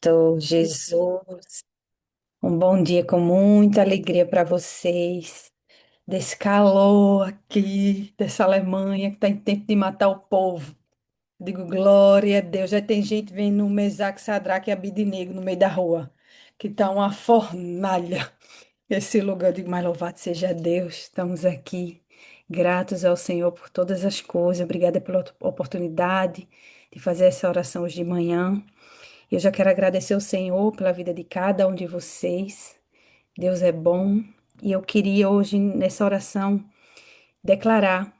Cristo, Jesus. Um bom dia com muita alegria para vocês. Desse calor aqui, dessa Alemanha que está em tempo de matar o povo. Digo, glória a Deus. Já tem gente vendo o Mesaque, Sadraque e Abidnego no meio da rua, que tá uma fornalha esse lugar. Eu digo, mas louvado seja Deus. Estamos aqui, gratos ao Senhor por todas as coisas. Obrigada pela oportunidade de fazer essa oração hoje de manhã. Eu já quero agradecer ao Senhor pela vida de cada um de vocês. Deus é bom. E eu queria hoje, nessa oração, declarar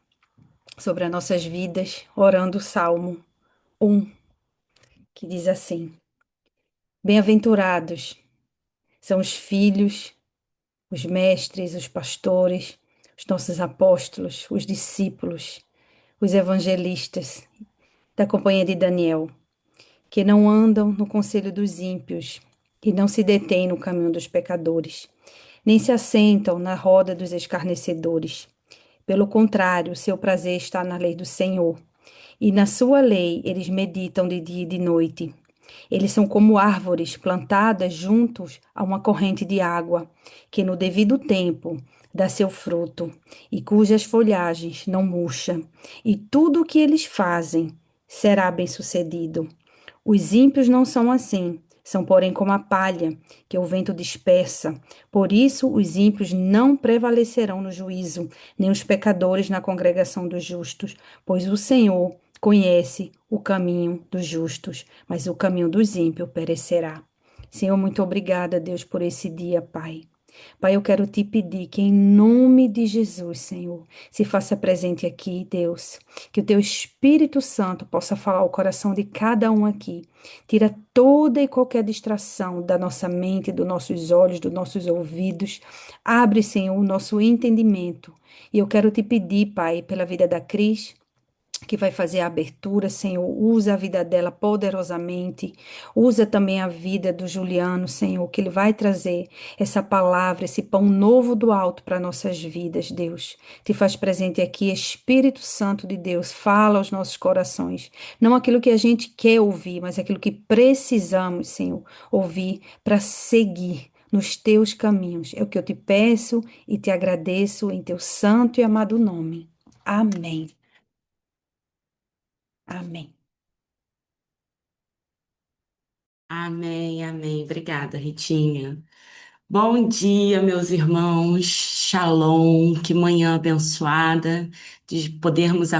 sobre as nossas vidas, orando o Salmo 1, que diz assim: Bem-aventurados são os filhos, os mestres, os pastores, os nossos apóstolos, os discípulos, os evangelistas da companhia de Daniel, que não andam no conselho dos ímpios e não se detêm no caminho dos pecadores, nem se assentam na roda dos escarnecedores. Pelo contrário, seu prazer está na lei do Senhor, e na sua lei eles meditam de dia e de noite. Eles são como árvores plantadas juntos a uma corrente de água, que no devido tempo dá seu fruto, e cujas folhagens não murcham, e tudo o que eles fazem será bem-sucedido. Os ímpios não são assim, são, porém, como a palha que o vento dispersa. Por isso, os ímpios não prevalecerão no juízo, nem os pecadores na congregação dos justos, pois o Senhor conhece o caminho dos justos, mas o caminho dos ímpios perecerá. Senhor, muito obrigada, Deus, por esse dia, Pai. Pai, eu quero te pedir que, em nome de Jesus, Senhor, se faça presente aqui, Deus, que o teu Espírito Santo possa falar ao coração de cada um aqui. Tira toda e qualquer distração da nossa mente, dos nossos olhos, dos nossos ouvidos. Abre, Senhor, o nosso entendimento. E eu quero te pedir, Pai, pela vida da Cris, que vai fazer a abertura, Senhor, usa a vida dela poderosamente, usa também a vida do Juliano, Senhor, que ele vai trazer essa palavra, esse pão novo do alto para nossas vidas, Deus. Te faz presente aqui, Espírito Santo de Deus, fala aos nossos corações, não aquilo que a gente quer ouvir, mas aquilo que precisamos, Senhor, ouvir para seguir nos teus caminhos. É o que eu te peço e te agradeço em teu santo e amado nome. Amém. Amém. Amém, amém. Obrigada, Ritinha. Bom dia, meus irmãos. Shalom, que manhã abençoada de podermos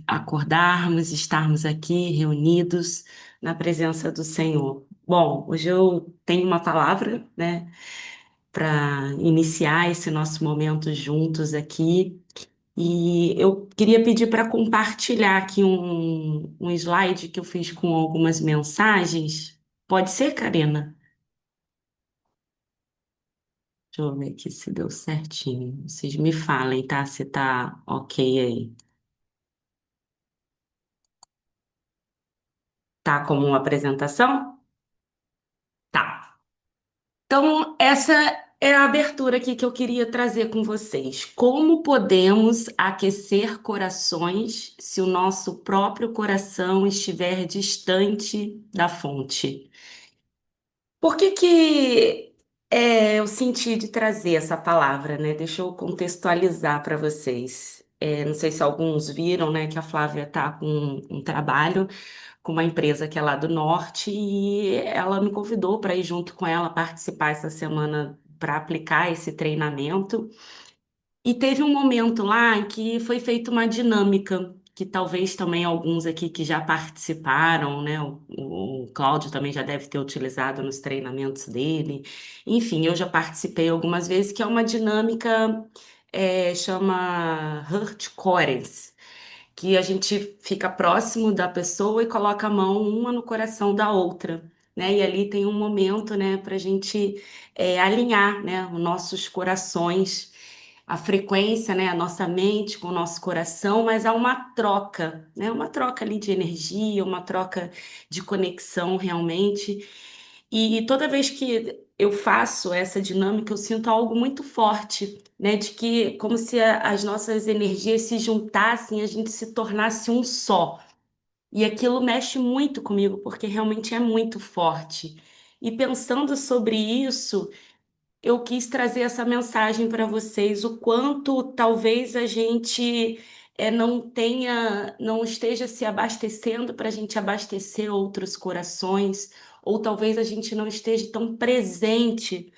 acordarmos, estarmos aqui reunidos na presença do Senhor. Bom, hoje eu tenho uma palavra, né, para iniciar esse nosso momento juntos aqui. E eu queria pedir para compartilhar aqui um slide que eu fiz com algumas mensagens. Pode ser, Karina? Deixa eu ver aqui se deu certinho. Vocês me falem, tá? Se tá ok aí. Tá como uma apresentação? Tá. Então, essa é a abertura aqui que eu queria trazer com vocês. Como podemos aquecer corações se o nosso próprio coração estiver distante da fonte? Por que que eu senti de trazer essa palavra, né? Deixa eu contextualizar para vocês. Não sei se alguns viram, né, que a Flávia está com um trabalho com uma empresa que é lá do norte e ela me convidou para ir junto com ela participar essa semana para aplicar esse treinamento. E teve um momento lá em que foi feita uma dinâmica, que talvez também alguns aqui que já participaram, né? O Cláudio também já deve ter utilizado nos treinamentos dele. Enfim, eu já participei algumas vezes, que é uma dinâmica, chama Hurt Cores, que a gente fica próximo da pessoa e coloca a mão uma no coração da outra. Né? E ali tem um momento, né, para a gente alinhar, né, os nossos corações, a frequência, né, a nossa mente com o nosso coração, mas há uma troca, né, uma troca ali de energia, uma troca de conexão realmente. E toda vez que eu faço essa dinâmica, eu sinto algo muito forte, né? De que, como se as nossas energias se juntassem, a gente se tornasse um só. E aquilo mexe muito comigo, porque realmente é muito forte. E pensando sobre isso, eu quis trazer essa mensagem para vocês, o quanto talvez a gente não esteja se abastecendo para a gente abastecer outros corações, ou talvez a gente não esteja tão presente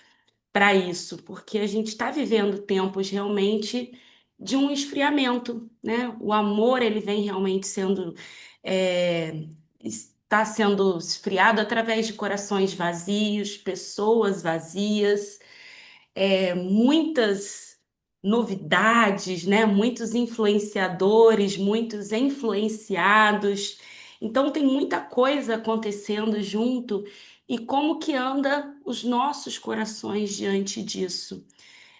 para isso, porque a gente está vivendo tempos realmente de um esfriamento, né? O amor ele vem realmente sendo está sendo esfriado através de corações vazios, pessoas vazias, muitas novidades, né? Muitos influenciadores, muitos influenciados. Então tem muita coisa acontecendo junto. E como que anda os nossos corações diante disso?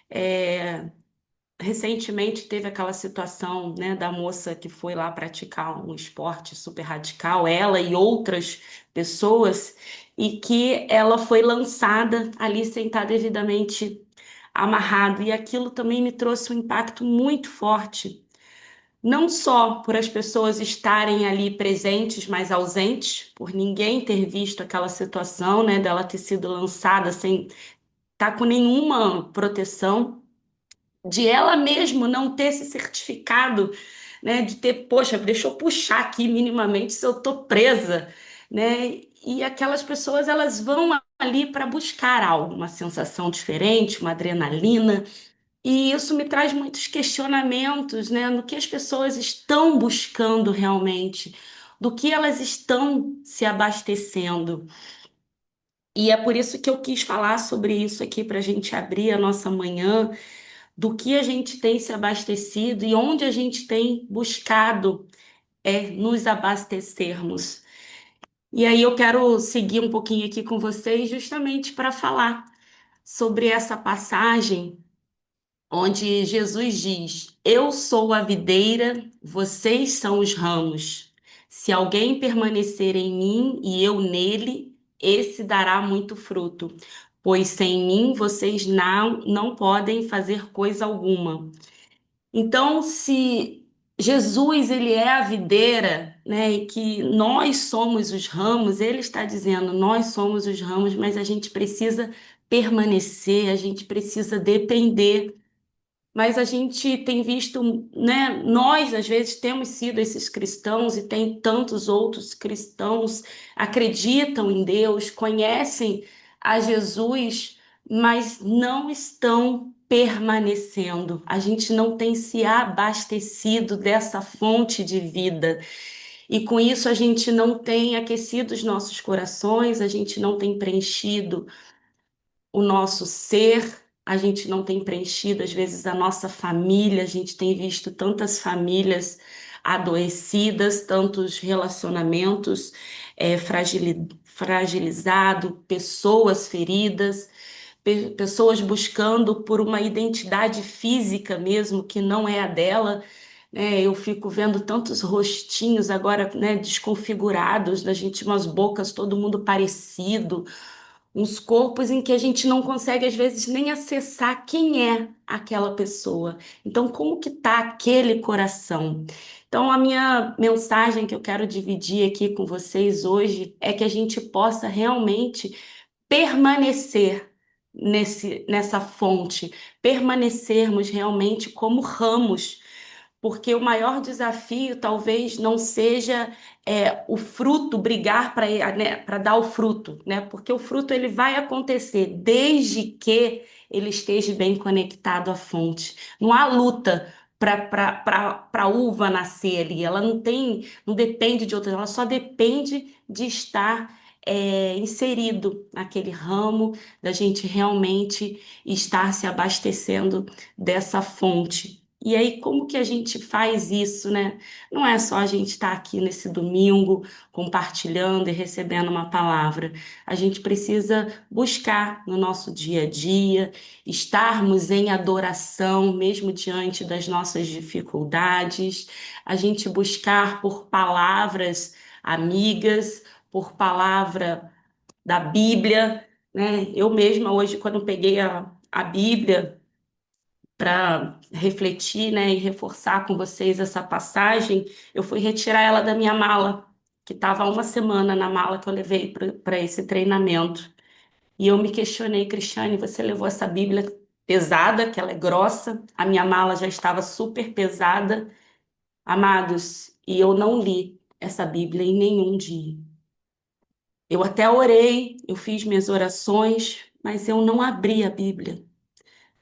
É, Recentemente teve aquela situação, né, da moça que foi lá praticar um esporte super radical, ela e outras pessoas, e que ela foi lançada ali sem estar devidamente amarrado. E aquilo também me trouxe um impacto muito forte, não só por as pessoas estarem ali presentes, mas ausentes, por ninguém ter visto aquela situação, né, dela ter sido lançada sem estar com nenhuma proteção, de ela mesmo não ter se certificado, né, de ter, poxa, deixa eu puxar aqui minimamente se eu tô presa, né? E aquelas pessoas elas vão ali para buscar algo, uma sensação diferente, uma adrenalina, e isso me traz muitos questionamentos, né, no que as pessoas estão buscando realmente, do que elas estão se abastecendo. E é por isso que eu quis falar sobre isso aqui para a gente abrir a nossa manhã, do que a gente tem se abastecido e onde a gente tem buscado nos abastecermos. E aí eu quero seguir um pouquinho aqui com vocês justamente para falar sobre essa passagem onde Jesus diz: Eu sou a videira, vocês são os ramos. Se alguém permanecer em mim e eu nele, esse dará muito fruto, pois sem mim vocês não podem fazer coisa alguma. Então, se Jesus ele é a videira, né, e que nós somos os ramos, ele está dizendo, nós somos os ramos, mas a gente precisa permanecer, a gente precisa depender, mas a gente tem visto, né? Nós, às vezes, temos sido esses cristãos e tem tantos outros cristãos acreditam em Deus, conhecem a Jesus, mas não estão permanecendo. A gente não tem se abastecido dessa fonte de vida. E com isso a gente não tem aquecido os nossos corações, a gente não tem preenchido o nosso ser, a gente não tem preenchido, às vezes, a nossa família, a gente tem visto tantas famílias adoecidas, tantos relacionamentos fragilizados, pessoas feridas, pessoas buscando por uma identidade física mesmo, que não é a dela. Eu fico vendo tantos rostinhos agora, né, desconfigurados, da gente, umas bocas, todo mundo parecido, uns corpos em que a gente não consegue às vezes nem acessar quem é aquela pessoa. Então, como que tá aquele coração? Então, a minha mensagem que eu quero dividir aqui com vocês hoje é que a gente possa realmente permanecer nessa fonte, permanecermos realmente como ramos, porque o maior desafio talvez não seja o fruto brigar para dar o fruto, né? Porque o fruto ele vai acontecer desde que ele esteja bem conectado à fonte. Não há luta para a uva nascer ali, ela não depende de outra, ela só depende de estar inserido naquele ramo, da gente realmente estar se abastecendo dessa fonte. E aí, como que a gente faz isso, né? Não é só a gente estar aqui nesse domingo compartilhando e recebendo uma palavra. A gente precisa buscar no nosso dia a dia, estarmos em adoração, mesmo diante das nossas dificuldades, a gente buscar por palavras amigas, por palavra da Bíblia, né? Eu mesma hoje, quando peguei a Bíblia, para refletir, né, e reforçar com vocês essa passagem, eu fui retirar ela da minha mala, que estava há uma semana na mala que eu levei para esse treinamento. E eu me questionei, Cristiane, você levou essa Bíblia pesada, que ela é grossa, a minha mala já estava super pesada, amados, e eu não li essa Bíblia em nenhum dia. Eu até orei, eu fiz minhas orações, mas eu não abri a Bíblia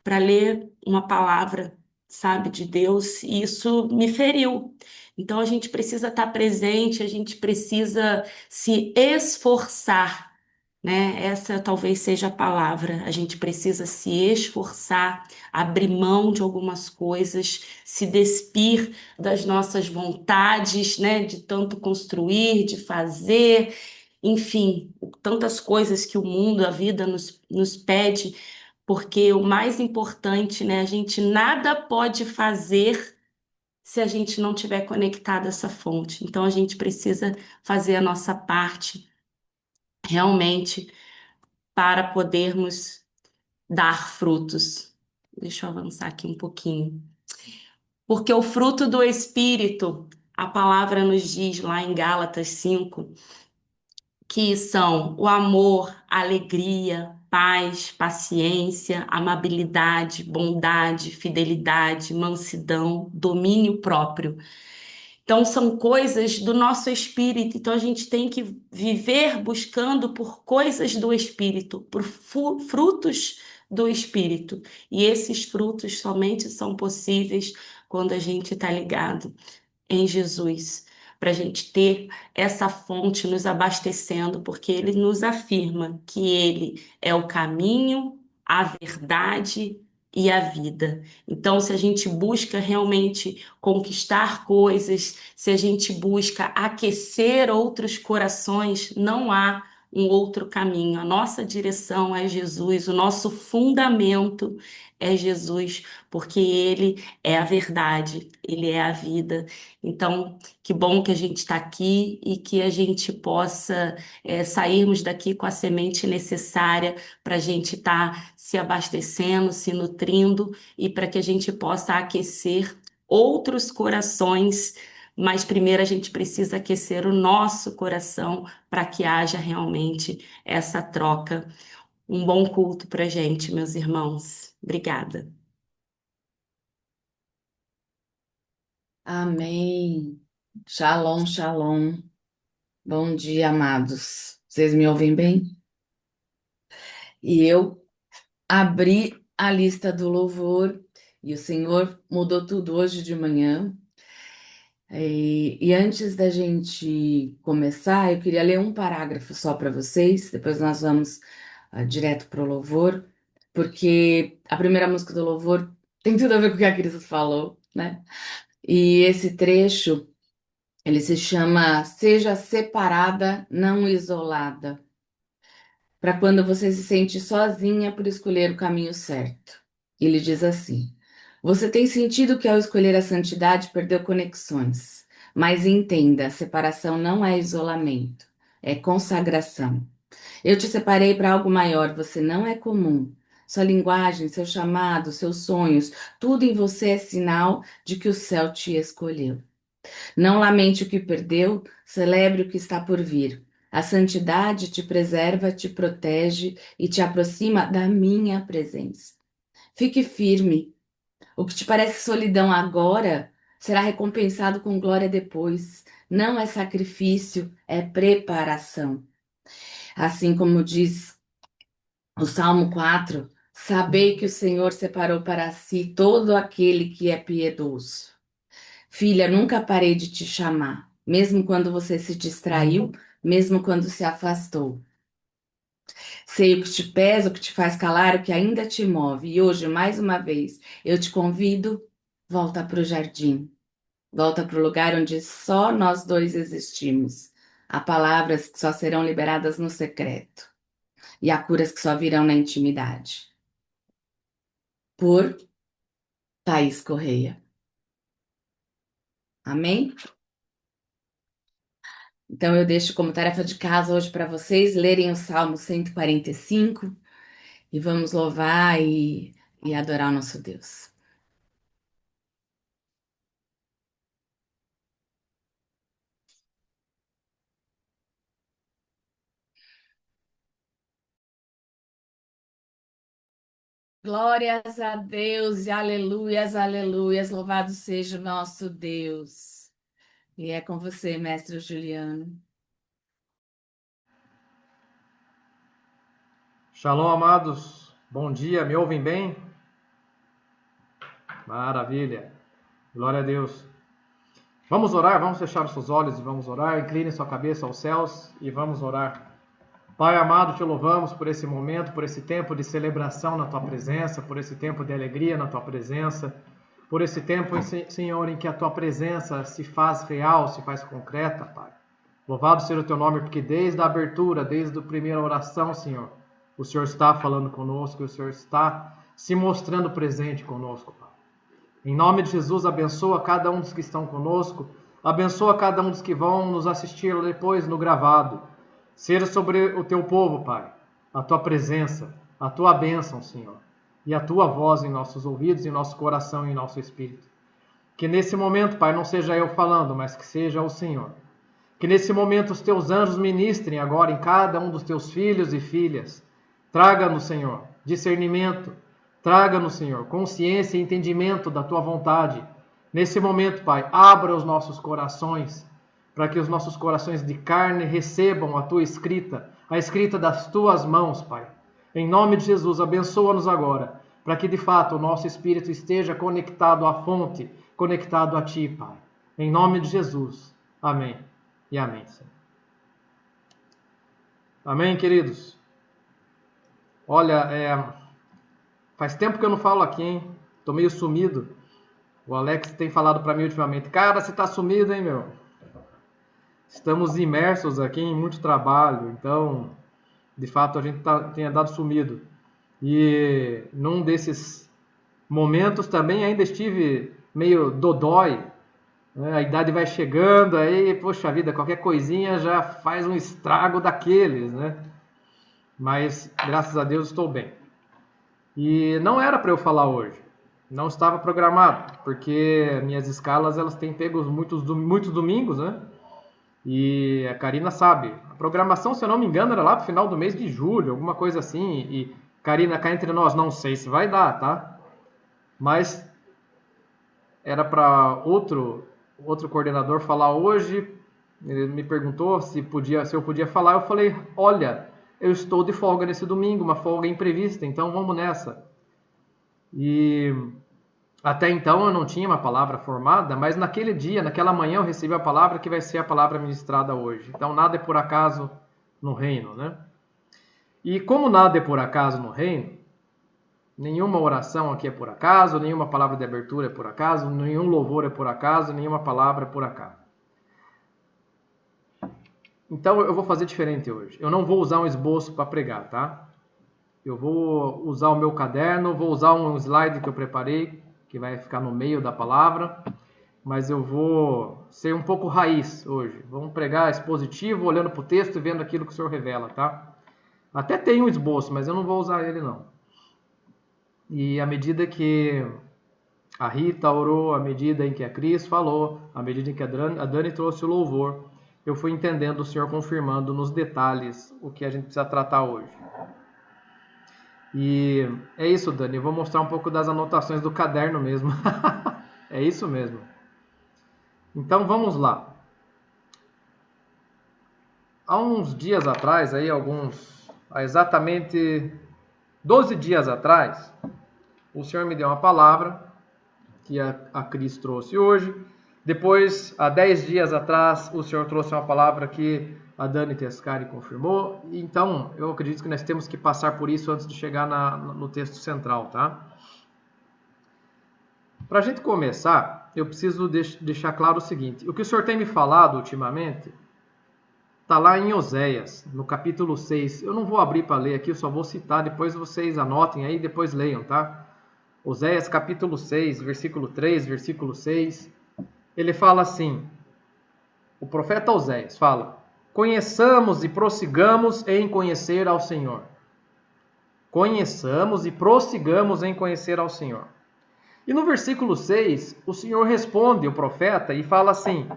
para ler uma palavra, sabe, de Deus, e isso me feriu. Então a gente precisa estar presente, a gente precisa se esforçar, né? Essa talvez seja a palavra. A gente precisa se esforçar, abrir mão de algumas coisas, se despir das nossas vontades, né? De tanto construir, de fazer, enfim, tantas coisas que o mundo, a vida nos pede, porque o mais importante, né? A gente nada pode fazer se a gente não tiver conectado a essa fonte. Então a gente precisa fazer a nossa parte realmente para podermos dar frutos. Deixa eu avançar aqui um pouquinho. Porque o fruto do Espírito, a palavra nos diz lá em Gálatas 5, que são o amor, a alegria, paz, paciência, amabilidade, bondade, fidelidade, mansidão, domínio próprio. Então, são coisas do nosso espírito. Então, a gente tem que viver buscando por coisas do espírito, por frutos do espírito. E esses frutos somente são possíveis quando a gente está ligado em Jesus, para a gente ter essa fonte nos abastecendo, porque ele nos afirma que ele é o caminho, a verdade e a vida. Então, se a gente busca realmente conquistar coisas, se a gente busca aquecer outros corações, não há um outro caminho. A nossa direção é Jesus, o nosso fundamento é Jesus, porque ele é a verdade, ele é a vida. Então, que bom que a gente está aqui e que a gente possa sairmos daqui com a semente necessária para a gente estar se abastecendo, se nutrindo e para que a gente possa aquecer outros corações. Mas primeiro a gente precisa aquecer o nosso coração para que haja realmente essa troca. Um bom culto para a gente, meus irmãos. Obrigada. Amém. Shalom, shalom. Bom dia, amados. Vocês me ouvem bem? E eu abri a lista do louvor e o Senhor mudou tudo hoje de manhã. E antes da gente começar, eu queria ler um parágrafo só para vocês, depois nós vamos direto para o louvor, porque a primeira música do louvor tem tudo a ver com o que a Cris falou, né? E esse trecho. Ele se chama Seja Separada, Não Isolada, para quando você se sente sozinha por escolher o caminho certo. Ele diz assim: Você tem sentido que ao escolher a santidade perdeu conexões, mas entenda, separação não é isolamento, é consagração. Eu te separei para algo maior, você não é comum. Sua linguagem, seu chamado, seus sonhos, tudo em você é sinal de que o céu te escolheu. Não lamente o que perdeu, celebre o que está por vir. A santidade te preserva, te protege e te aproxima da minha presença. Fique firme. O que te parece solidão agora será recompensado com glória depois. Não é sacrifício, é preparação. Assim como diz o Salmo 4, sabei que o Senhor separou para si todo aquele que é piedoso. Filha, nunca parei de te chamar, mesmo quando você se distraiu, mesmo quando se afastou. Sei o que te pesa, o que te faz calar, o que ainda te move. E hoje, mais uma vez, eu te convido, volta para o jardim. Volta para o lugar onde só nós dois existimos. Há palavras que só serão liberadas no secreto. E há curas que só virão na intimidade. Por Thaís Correia. Amém? Então eu deixo como tarefa de casa hoje para vocês lerem o Salmo 145 e vamos louvar e adorar o nosso Deus. Glórias a Deus e aleluias, aleluias. Louvado seja o nosso Deus. E é com você, mestre Juliano. Shalom, amados. Bom dia, me ouvem bem? Maravilha. Glória a Deus. Vamos orar, vamos fechar os seus olhos e vamos orar. Incline sua cabeça aos céus e vamos orar. Pai amado, te louvamos por esse momento, por esse tempo de celebração na tua presença, por esse tempo de alegria na tua presença, por esse tempo, Senhor, em que a tua presença se faz real, se faz concreta, Pai. Louvado seja o teu nome, porque desde a abertura, desde a primeira oração, Senhor, o Senhor está falando conosco, o Senhor está se mostrando presente conosco, Pai. Em nome de Jesus, abençoa cada um dos que estão conosco, abençoa cada um dos que vão nos assistir depois no gravado. Seja sobre o teu povo, Pai, a tua presença, a tua bênção, Senhor, e a tua voz em nossos ouvidos, em nosso coração e em nosso espírito. Que nesse momento, Pai, não seja eu falando, mas que seja o Senhor. Que nesse momento os teus anjos ministrem agora em cada um dos teus filhos e filhas. Traga-nos, Senhor, discernimento. Traga-nos, Senhor, consciência e entendimento da tua vontade. Nesse momento, Pai, abra os nossos corações, para que os nossos corações de carne recebam a tua escrita, a escrita das tuas mãos, Pai. Em nome de Jesus, abençoa-nos agora, para que de fato o nosso espírito esteja conectado à fonte, conectado a ti, Pai. Em nome de Jesus. Amém. E amém, Senhor. Amém, queridos? Olha, faz tempo que eu não falo aqui, hein? Tô meio sumido. O Alex tem falado para mim ultimamente, cara, você tá sumido, hein, meu? Estamos imersos aqui em muito trabalho, então, de fato, a gente tem andado sumido. E num desses momentos também ainda estive meio dodói, né? A idade vai chegando, aí, poxa vida, qualquer coisinha já faz um estrago daqueles, né? Mas, graças a Deus, estou bem. E não era para eu falar hoje, não estava programado, porque minhas escalas elas têm pego muitos domingos, né? E a Karina sabe, a programação, se eu não me engano, era lá pro final do mês de julho, alguma coisa assim. E Karina, cá entre nós, não sei se vai dar, tá? Mas era para outro coordenador falar hoje. Ele me perguntou se eu podia falar. Eu falei, olha, eu estou de folga nesse domingo, uma folga imprevista, então vamos nessa. E até então eu não tinha uma palavra formada, mas naquele dia, naquela manhã, eu recebi a palavra que vai ser a palavra ministrada hoje. Então nada é por acaso no reino, né? E como nada é por acaso no reino, nenhuma oração aqui é por acaso, nenhuma palavra de abertura é por acaso, nenhum louvor é por acaso, nenhuma palavra é por acaso. Então eu vou fazer diferente hoje. Eu não vou usar um esboço para pregar, tá? Eu vou usar o meu caderno, vou usar um slide que eu preparei, que vai ficar no meio da palavra, mas eu vou ser um pouco raiz hoje. Vamos pregar expositivo, olhando para o texto e vendo aquilo que o Senhor revela, tá? Até tem um esboço, mas eu não vou usar ele não. E à medida que a Rita orou, à medida em que a Cris falou, à medida em que a Dani trouxe o louvor, eu fui entendendo o Senhor confirmando nos detalhes o que a gente precisa tratar hoje. E é isso, Dani, eu vou mostrar um pouco das anotações do caderno mesmo. É isso mesmo. Então vamos lá. Há uns dias atrás, há exatamente 12 dias atrás, o Senhor me deu uma palavra que a Cris trouxe hoje. Depois, há 10 dias atrás, o Senhor trouxe uma palavra que a Dani Tescari confirmou. Então, eu acredito que nós temos que passar por isso antes de chegar no texto central, tá? Para a gente começar, eu preciso deixar claro o seguinte. O que o Senhor tem me falado ultimamente está lá em Oséias, no capítulo 6. Eu não vou abrir para ler aqui, eu só vou citar, depois vocês anotem aí e depois leiam, tá? Oséias capítulo 6, versículo 3, versículo 6. Ele fala assim, o profeta Oséias fala, conheçamos e prossigamos em conhecer ao Senhor. Conheçamos e prossigamos em conhecer ao Senhor. E no versículo 6, o Senhor responde o profeta e fala assim,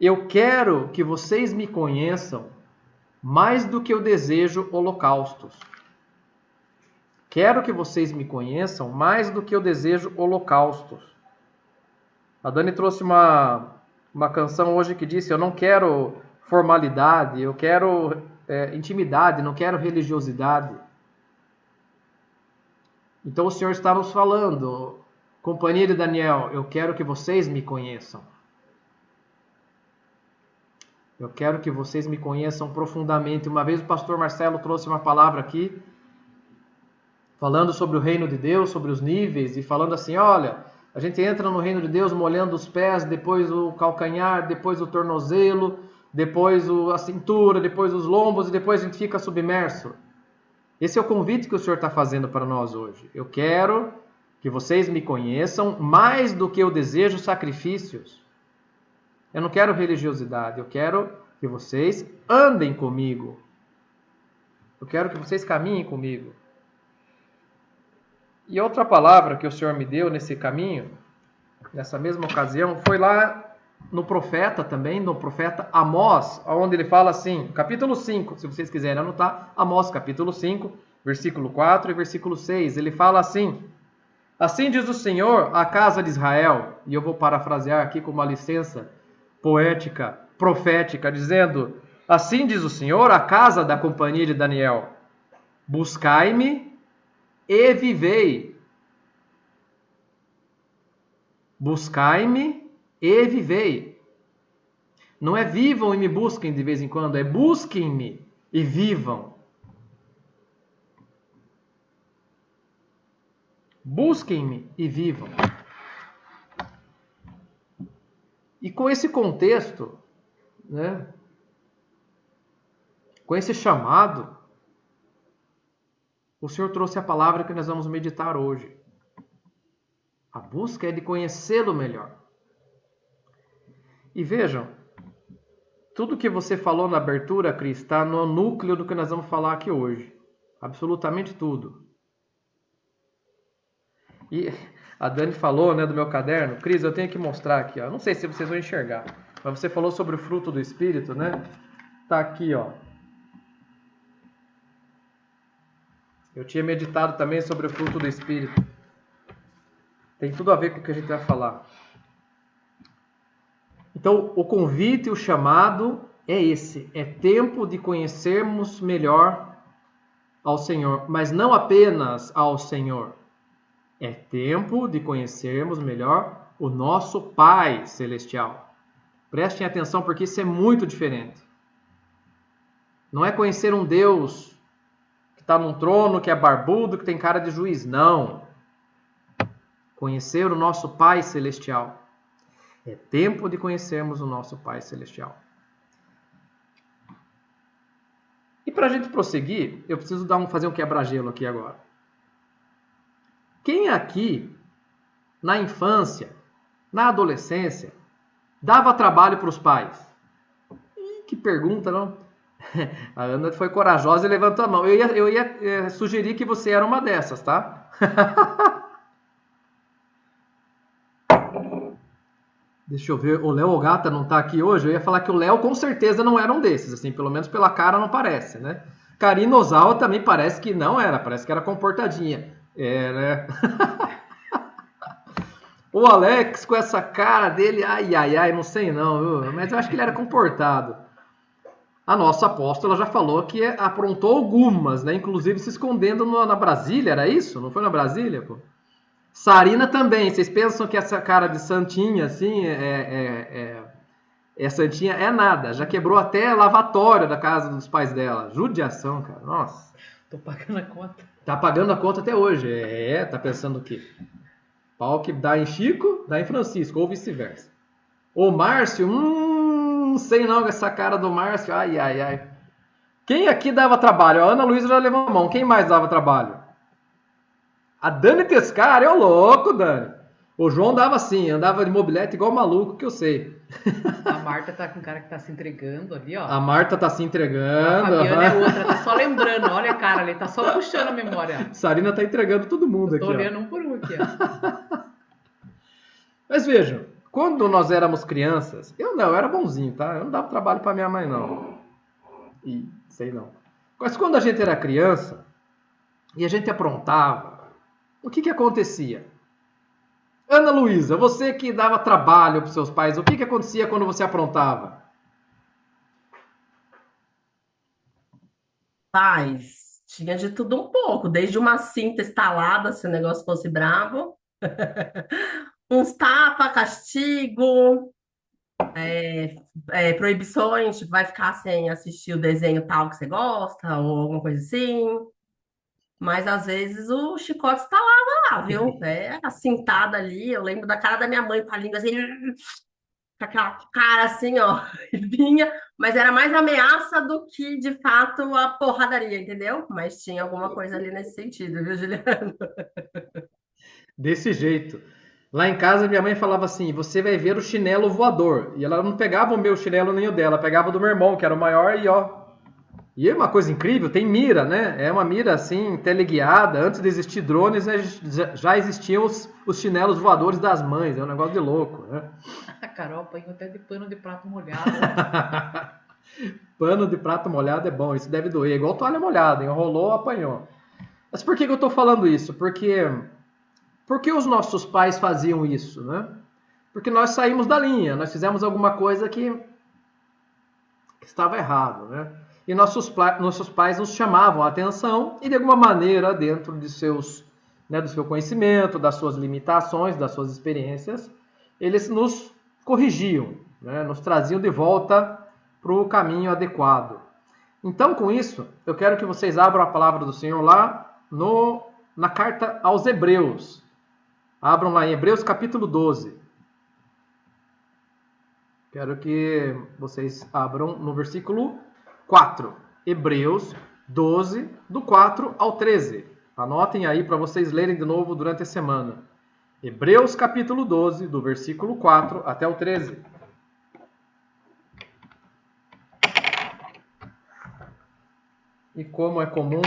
eu quero que vocês me conheçam mais do que eu desejo holocaustos. Quero que vocês me conheçam mais do que eu desejo holocaustos. A Dani trouxe uma canção hoje que disse: eu não quero formalidade, eu quero intimidade, não quero religiosidade. Então o Senhor está nos falando, companhia de Daniel, eu quero que vocês me conheçam. Eu quero que vocês me conheçam profundamente. Uma vez o pastor Marcelo trouxe uma palavra aqui, falando sobre o reino de Deus, sobre os níveis, e falando assim, olha, a gente entra no reino de Deus molhando os pés, depois o calcanhar, depois o tornozelo, depois a cintura, depois os lombos, e depois a gente fica submerso. Esse é o convite que o Senhor está fazendo para nós hoje. Eu quero que vocês me conheçam mais do que eu desejo sacrifícios. Eu não quero religiosidade, eu quero que vocês andem comigo. Eu quero que vocês caminhem comigo. E outra palavra que o Senhor me deu nesse caminho, nessa mesma ocasião, foi lá no profeta também, no profeta Amós, onde ele fala assim, capítulo 5, se vocês quiserem anotar, Amós capítulo 5, versículo 4 e versículo 6, ele fala assim, assim diz o Senhor à casa de Israel, e eu vou parafrasear aqui com uma licença poética, profética, dizendo, assim diz o Senhor à casa da companhia de Daniel, buscai-me e vivei. Buscai-me e vivei. Não é vivam e me busquem de vez em quando, é busquem-me e vivam. Busquem-me e vivam. E com esse contexto, né, com esse chamado, o Senhor trouxe a palavra que nós vamos meditar hoje. A busca é de conhecê-lo melhor. E vejam, tudo que você falou na abertura, Cris, está no núcleo do que nós vamos falar aqui hoje. Absolutamente tudo. E a Dani falou, né, do meu caderno. Cris, eu tenho que mostrar aqui, ó. Não sei se vocês vão enxergar, mas você falou sobre o fruto do Espírito, né? Tá aqui, ó. Eu tinha meditado também sobre o fruto do Espírito. Tem tudo a ver com o que a gente vai falar. Então, o convite e o chamado é esse. É tempo de conhecermos melhor ao Senhor. Mas não apenas ao Senhor. É tempo de conhecermos melhor o nosso Pai Celestial. Prestem atenção, porque isso é muito diferente. Não é conhecer um Deus que está num trono, que é barbudo, que tem cara de juiz. Não. Conhecer o nosso Pai Celestial. É tempo de conhecermos o nosso Pai Celestial. E para a gente prosseguir, eu preciso fazer um quebra-gelo aqui agora. Quem aqui, na infância, na adolescência, dava trabalho para os pais? Que pergunta, não? A Ana foi corajosa e levantou a mão. Eu ia sugerir que você era uma dessas, tá? Deixa eu ver, o Léo Ogata não tá aqui hoje. Eu ia falar que o Léo com certeza não era um desses, assim, pelo menos pela cara não parece, né? Karina Ozawa também parece que não era, parece que era comportadinha. É, né? O Alex com essa cara dele, ai, não sei não, viu? Mas eu acho que ele era comportado. A nossa apóstola já falou que aprontou algumas, né? Inclusive se escondendo na Brasília, era isso? Não foi na Brasília, pô? Sarina também. Vocês pensam que essa cara de santinha, assim, é santinha? É nada. Já quebrou até lavatório da casa dos pais dela. Judiação, cara. Nossa. Tô pagando a conta. Tá pagando a conta até hoje. Tá pensando o quê? Pau que dá em Chico, dá em Francisco, ou vice-versa. O Márcio, não sei não com essa cara do Márcio. Ai. Quem aqui dava trabalho? A Ana Luísa já levou a mão. Quem mais dava trabalho? A Dani Tescar, é o louco, Dani. O João dava assim, andava de mobilete igual maluco, que eu sei. A Marta tá com um cara que tá se entregando ali, ó. A Marta tá se entregando. A Fabiana é outra, tá só lembrando, olha a cara ali, tá só puxando a memória. Sarina tá entregando todo mundo aqui, tô olhando um por um aqui, ó. Mas vejam, quando nós éramos crianças, eu era bonzinho, tá? Eu não dava trabalho pra minha mãe, não. Sei não. Mas quando a gente era criança, e a gente aprontava, o que acontecia? Ana Luísa, você que dava trabalho para seus pais, o que acontecia quando você aprontava? Paz, tinha de tudo um pouco, desde uma cinta estalada, se o negócio fosse brabo, uns tapa, castigo, proibições, tipo, vai ficar sem assistir o desenho tal que você gosta, ou alguma coisa assim. Mas às vezes o chicote estalava lá, viu? É, a cintada ali, eu lembro da cara da minha mãe com a língua assim, com aquela cara assim, ó, e vinha, mas era mais ameaça do que de fato a porradaria, entendeu? Mas tinha alguma coisa ali nesse sentido, viu, Juliana? Desse jeito. Lá em casa, minha mãe falava assim: você vai ver o chinelo voador. E ela não pegava o meu chinelo nem o dela, pegava o do meu irmão, que era o maior, e ó. E é uma coisa incrível, tem mira, né? É uma mira assim, teleguiada. Antes de existir drones, né, já existiam os chinelos voadores das mães. É um negócio de louco, né? A Carol apanhou até de pano de prato molhado. Pano de prato molhado é bom, isso deve doer. É igual toalha molhada, enrolou, apanhou. Mas por que eu tô falando isso? Porque os nossos pais faziam isso, né? Porque nós saímos da linha, nós fizemos alguma coisa que estava errado, né? E nossos pais nos chamavam a atenção e de alguma maneira, dentro de do seu conhecimento, das suas limitações, das suas experiências, eles nos corrigiam, né? Nos traziam de volta para o caminho adequado. Então, com isso, eu quero que vocês abram a palavra do Senhor lá na carta aos Hebreus. Abram lá em Hebreus capítulo 12. Quero que vocês abram no versículo 4. Hebreus 12, do 4 ao 13. Anotem aí para vocês lerem de novo durante a semana. Hebreus capítulo 12, do versículo 4 até o 13. E como é comum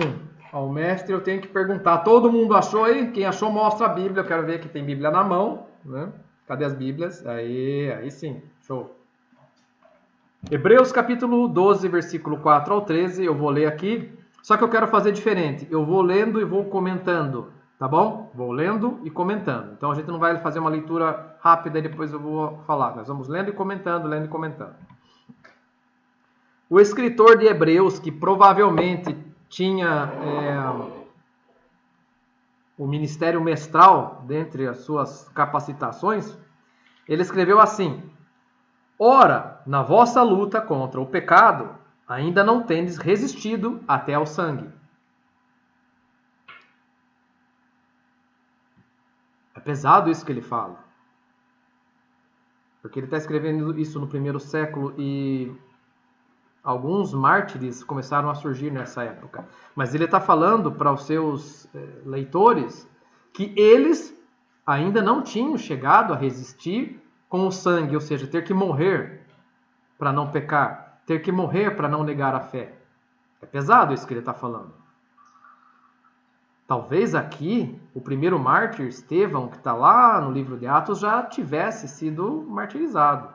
ao mestre, eu tenho que perguntar. Todo mundo achou aí? Quem achou, mostra a Bíblia. Eu quero ver que tem Bíblia na mão, né? Cadê as Bíblias? Aí sim. Show. Hebreus capítulo 12, versículo 4 ao 13. Eu vou ler aqui. Só que eu quero fazer diferente. Eu vou lendo e vou comentando. Tá bom? Vou lendo e comentando. Então a gente não vai fazer uma leitura rápida e depois eu vou falar. Nós vamos lendo e comentando, lendo e comentando. O escritor de Hebreus, que provavelmente tinha o ministério mestral dentre as suas capacitações, ele escreveu assim: ora, na vossa luta contra o pecado, ainda não tendes resistido até ao sangue. É pesado isso que ele fala. Porque ele está escrevendo isso no primeiro século e alguns mártires começaram a surgir nessa época. Mas ele está falando para os seus leitores que eles ainda não tinham chegado a resistir com o sangue, ou seja, ter que morrer para não pecar, ter que morrer para não negar a fé. É pesado isso que ele está falando. Talvez aqui o primeiro mártir, Estevão, que está lá no livro de Atos, já tivesse sido martirizado.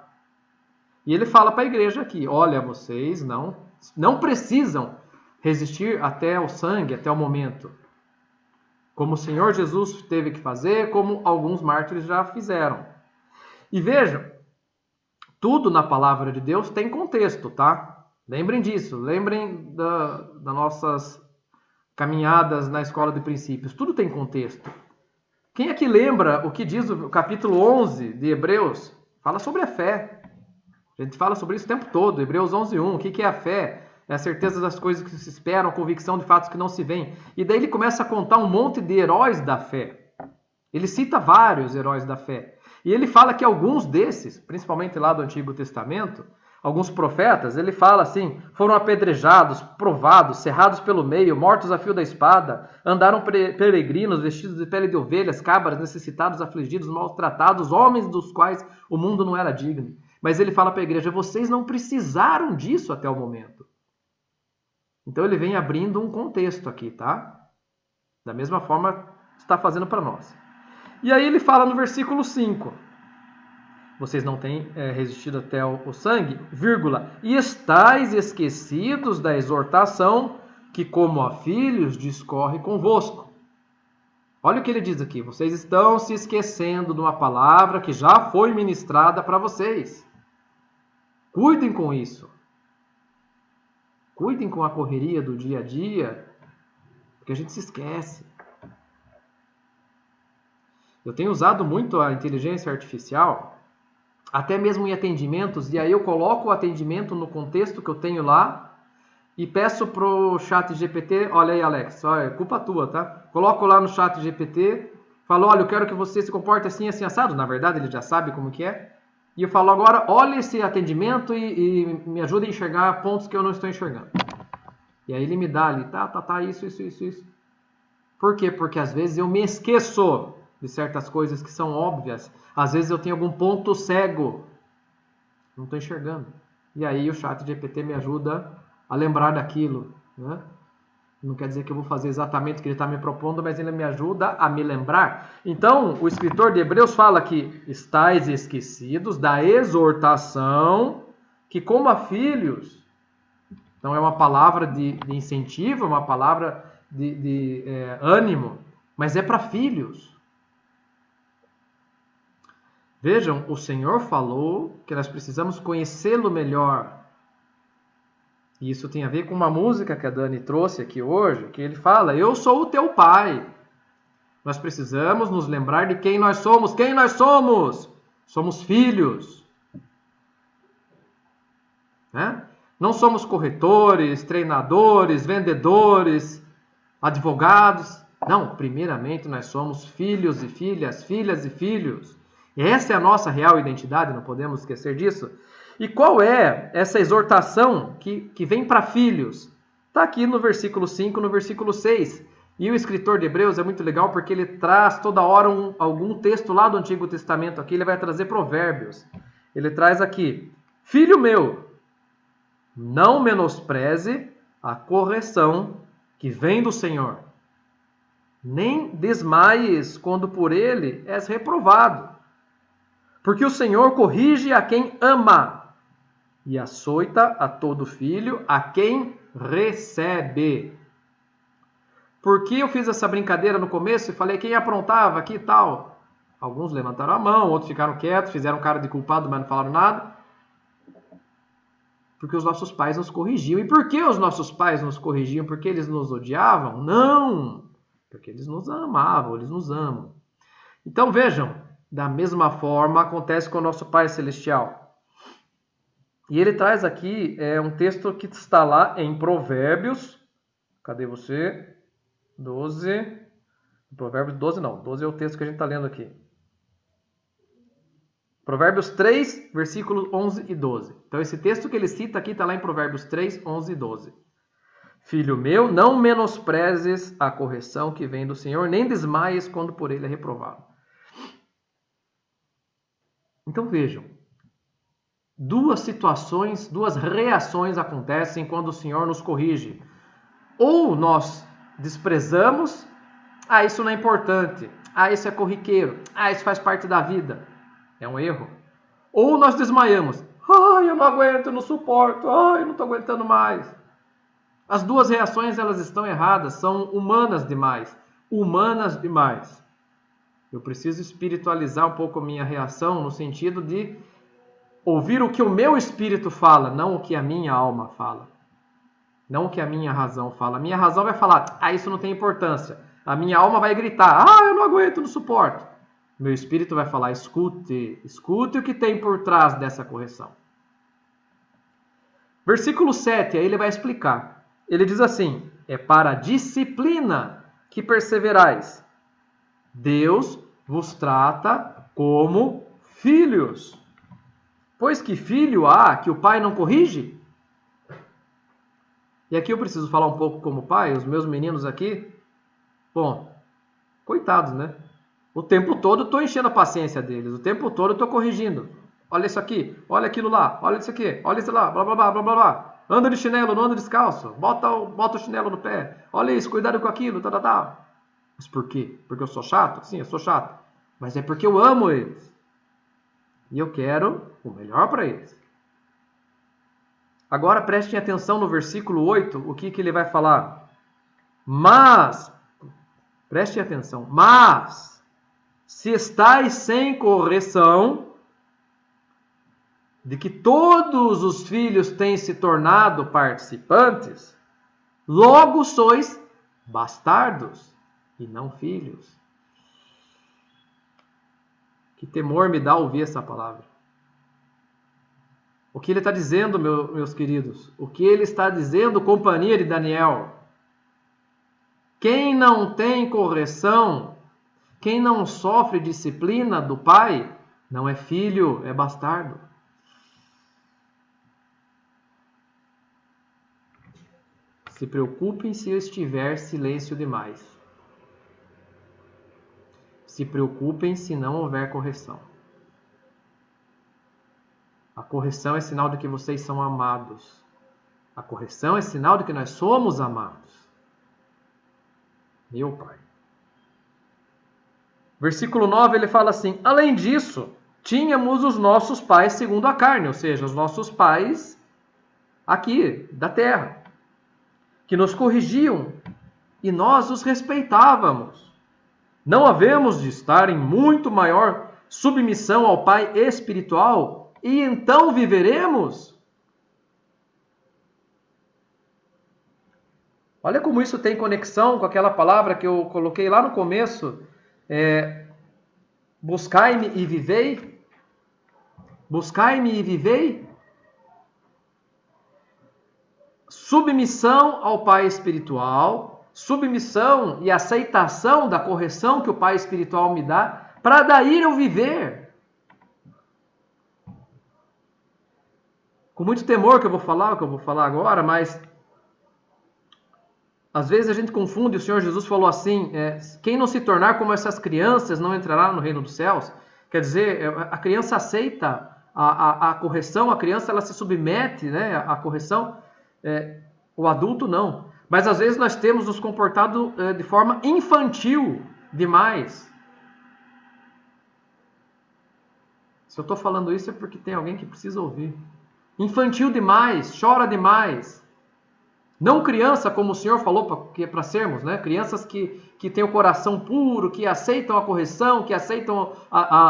E ele fala para a igreja aqui: olha, vocês não precisam resistir até o sangue, até o momento. Como o Senhor Jesus teve que fazer, como alguns mártires já fizeram. E vejam, tudo na palavra de Deus tem contexto, tá? Lembrem disso, lembrem das nossas caminhadas na escola de princípios. Tudo tem contexto. Quem aqui lembra o que diz o capítulo 11 de Hebreus? Fala sobre a fé. A gente fala sobre isso o tempo todo. Hebreus 11:1. O que é a fé? É a certeza das coisas que se esperam, a convicção de fatos que não se veem. E daí ele começa a contar um monte de heróis da fé. Ele cita vários heróis da fé. E ele fala que alguns desses, principalmente lá do Antigo Testamento, alguns profetas, ele fala assim: foram apedrejados, provados, cerrados pelo meio, mortos a fio da espada, andaram peregrinos, vestidos de pele de ovelhas, cabras, necessitados, afligidos, maltratados, homens dos quais o mundo não era digno. Mas ele fala para a igreja: vocês não precisaram disso até o momento. Então ele vem abrindo um contexto aqui, tá? Da mesma forma está fazendo para nós. E aí ele fala no versículo 5: vocês não têm resistido até o sangue, vírgula, e estáis esquecidos da exortação que, como a filhos, discorre convosco. Olha o que ele diz aqui. Vocês estão se esquecendo de uma palavra que já foi ministrada para vocês. Cuidem com isso. Cuidem com a correria do dia a dia, porque a gente se esquece. Eu tenho usado muito a inteligência artificial, até mesmo em atendimentos, e aí eu coloco o atendimento no contexto que eu tenho lá e peço pro chat GPT, olha aí, Alex, olha, é culpa tua, tá? Coloco lá no chat GPT, falo, olha, eu quero que você se comporte assim, assim, assado. Na verdade, ele já sabe como que é. E eu falo agora, olha esse atendimento e me ajuda a enxergar pontos que eu não estou enxergando. E aí ele me dá ali, tá, isso. Por quê? Porque às vezes eu me esqueço de certas coisas que são óbvias. Às vezes eu tenho algum ponto cego. Não estou enxergando. E aí o chat GPT me ajuda a lembrar daquilo, né? Não quer dizer que eu vou fazer exatamente o que ele está me propondo, mas ele me ajuda a me lembrar. Então, o escritor de Hebreus fala que estáis esquecidos da exortação, que como a filhos, então é uma palavra de incentivo, uma palavra de ânimo, mas é para filhos. Vejam, o Senhor falou que nós precisamos conhecê-lo melhor. E isso tem a ver com uma música que a Dani trouxe aqui hoje, que ele fala, eu sou o teu pai. Nós precisamos nos lembrar de quem nós somos. Quem nós somos? Somos filhos. Né? Não somos corretores, treinadores, vendedores, advogados. Não, primeiramente nós somos filhos e filhas, filhas e filhos. Essa é a nossa real identidade, não podemos esquecer disso. E qual é essa exortação que vem para filhos? Está aqui no versículo 5, no versículo 6. E o escritor de Hebreus é muito legal porque ele traz toda hora algum texto lá do Antigo Testamento. Aqui ele vai trazer provérbios. Ele traz aqui, filho meu, não menospreze a correção que vem do Senhor. Nem desmaies quando por ele és reprovado. Porque o Senhor corrige a quem ama e açoita a todo filho a quem recebe. Por que eu fiz essa brincadeira no começo e falei quem aprontava aqui e tal? Alguns levantaram a mão, outros ficaram quietos, fizeram cara de culpado, mas não falaram nada. Porque os nossos pais nos corrigiam. E por que os nossos pais nos corrigiam? Porque eles nos odiavam? Não! Porque eles nos amavam, eles nos amam. Então vejam, da mesma forma acontece com o nosso Pai Celestial. E ele traz aqui um texto que está lá em Provérbios. Cadê você? 12. Provérbios 12 não. 12 é o texto que a gente está lendo aqui. Provérbios 3, versículos 11 e 12. Então esse texto que ele cita aqui está lá em Provérbios 3, 11 e 12. Filho meu, não menosprezes a correção que vem do Senhor, nem desmaies quando por ele é reprovado. Então vejam. Duas situações, duas reações acontecem quando o Senhor nos corrige. Ou nós desprezamos, isso não é importante, isso é corriqueiro, isso faz parte da vida. É um erro. Ou nós desmaiamos, eu não aguento, eu não suporto, eu não estou aguentando mais. As duas reações elas estão erradas, são humanas demais. Humanas demais. Eu preciso espiritualizar um pouco a minha reação no sentido de ouvir o que o meu espírito fala, não o que a minha alma fala. Não o que a minha razão fala. A minha razão vai falar, isso não tem importância. A minha alma vai gritar, eu não aguento, não suporto. Meu espírito vai falar, escute o que tem por trás dessa correção. Versículo 7, aí ele vai explicar. Ele diz assim, é para a disciplina que perseverais. Deus vos trata como filhos. Pois que filho há que o pai não corrige? E aqui eu preciso falar um pouco como pai, os meus meninos aqui. Bom, coitados, né? O tempo todo eu estou enchendo a paciência deles, o tempo todo eu estou corrigindo. Olha isso aqui, olha aquilo lá, olha isso aqui, olha isso lá, blá blá blá blá blá blá. Anda de chinelo, não anda descalço, bota o chinelo no pé, olha isso, cuidado com aquilo, tá. Mas por quê? Porque eu sou chato? Sim, eu sou chato. Mas é porque eu amo eles. E eu quero o melhor para eles. Agora prestem atenção no versículo 8, o que ele vai falar. Mas, preste atenção, mas, se estáis sem correção, de que todos os filhos têm se tornado participantes, logo sois bastardos e não filhos. Que temor me dá ouvir essa palavra. O que ele está dizendo, meus queridos? O que ele está dizendo, companhia de Daniel? Quem não tem correção, quem não sofre disciplina do pai, não é filho, é bastardo. Se preocupem se eu estiver silêncio demais. Se preocupem se não houver correção. A correção é sinal de que vocês são amados. A correção é sinal de que nós somos amados. Meu Pai. Versículo 9, ele fala assim: além disso, tínhamos os nossos pais segundo a carne, ou seja, os nossos pais aqui, da terra, que nos corrigiam e nós os respeitávamos. Não havemos de estar em muito maior submissão ao Pai espiritual e então viveremos? Olha como isso tem conexão com aquela palavra que eu coloquei lá no começo. Buscai-me e vivei. Buscai-me e vivei. Submissão ao Pai espiritual, submissão e aceitação da correção que o Pai espiritual me dá, para daí eu viver. Com muito temor que eu vou falar o que eu vou falar agora, mas às vezes a gente confunde. O Senhor Jesus falou assim: quem não se tornar como essas crianças não entrará no reino dos céus. Quer dizer, a criança aceita a correção, a criança ela se submete, né, à correção, o adulto não. Mas às vezes nós temos nos comportado de forma infantil demais. Se eu estou falando isso é porque tem alguém que precisa ouvir. Infantil demais, chora demais. Não criança, como o Senhor falou que é para sermos, né? Crianças que têm o coração puro, que aceitam a correção, que aceitam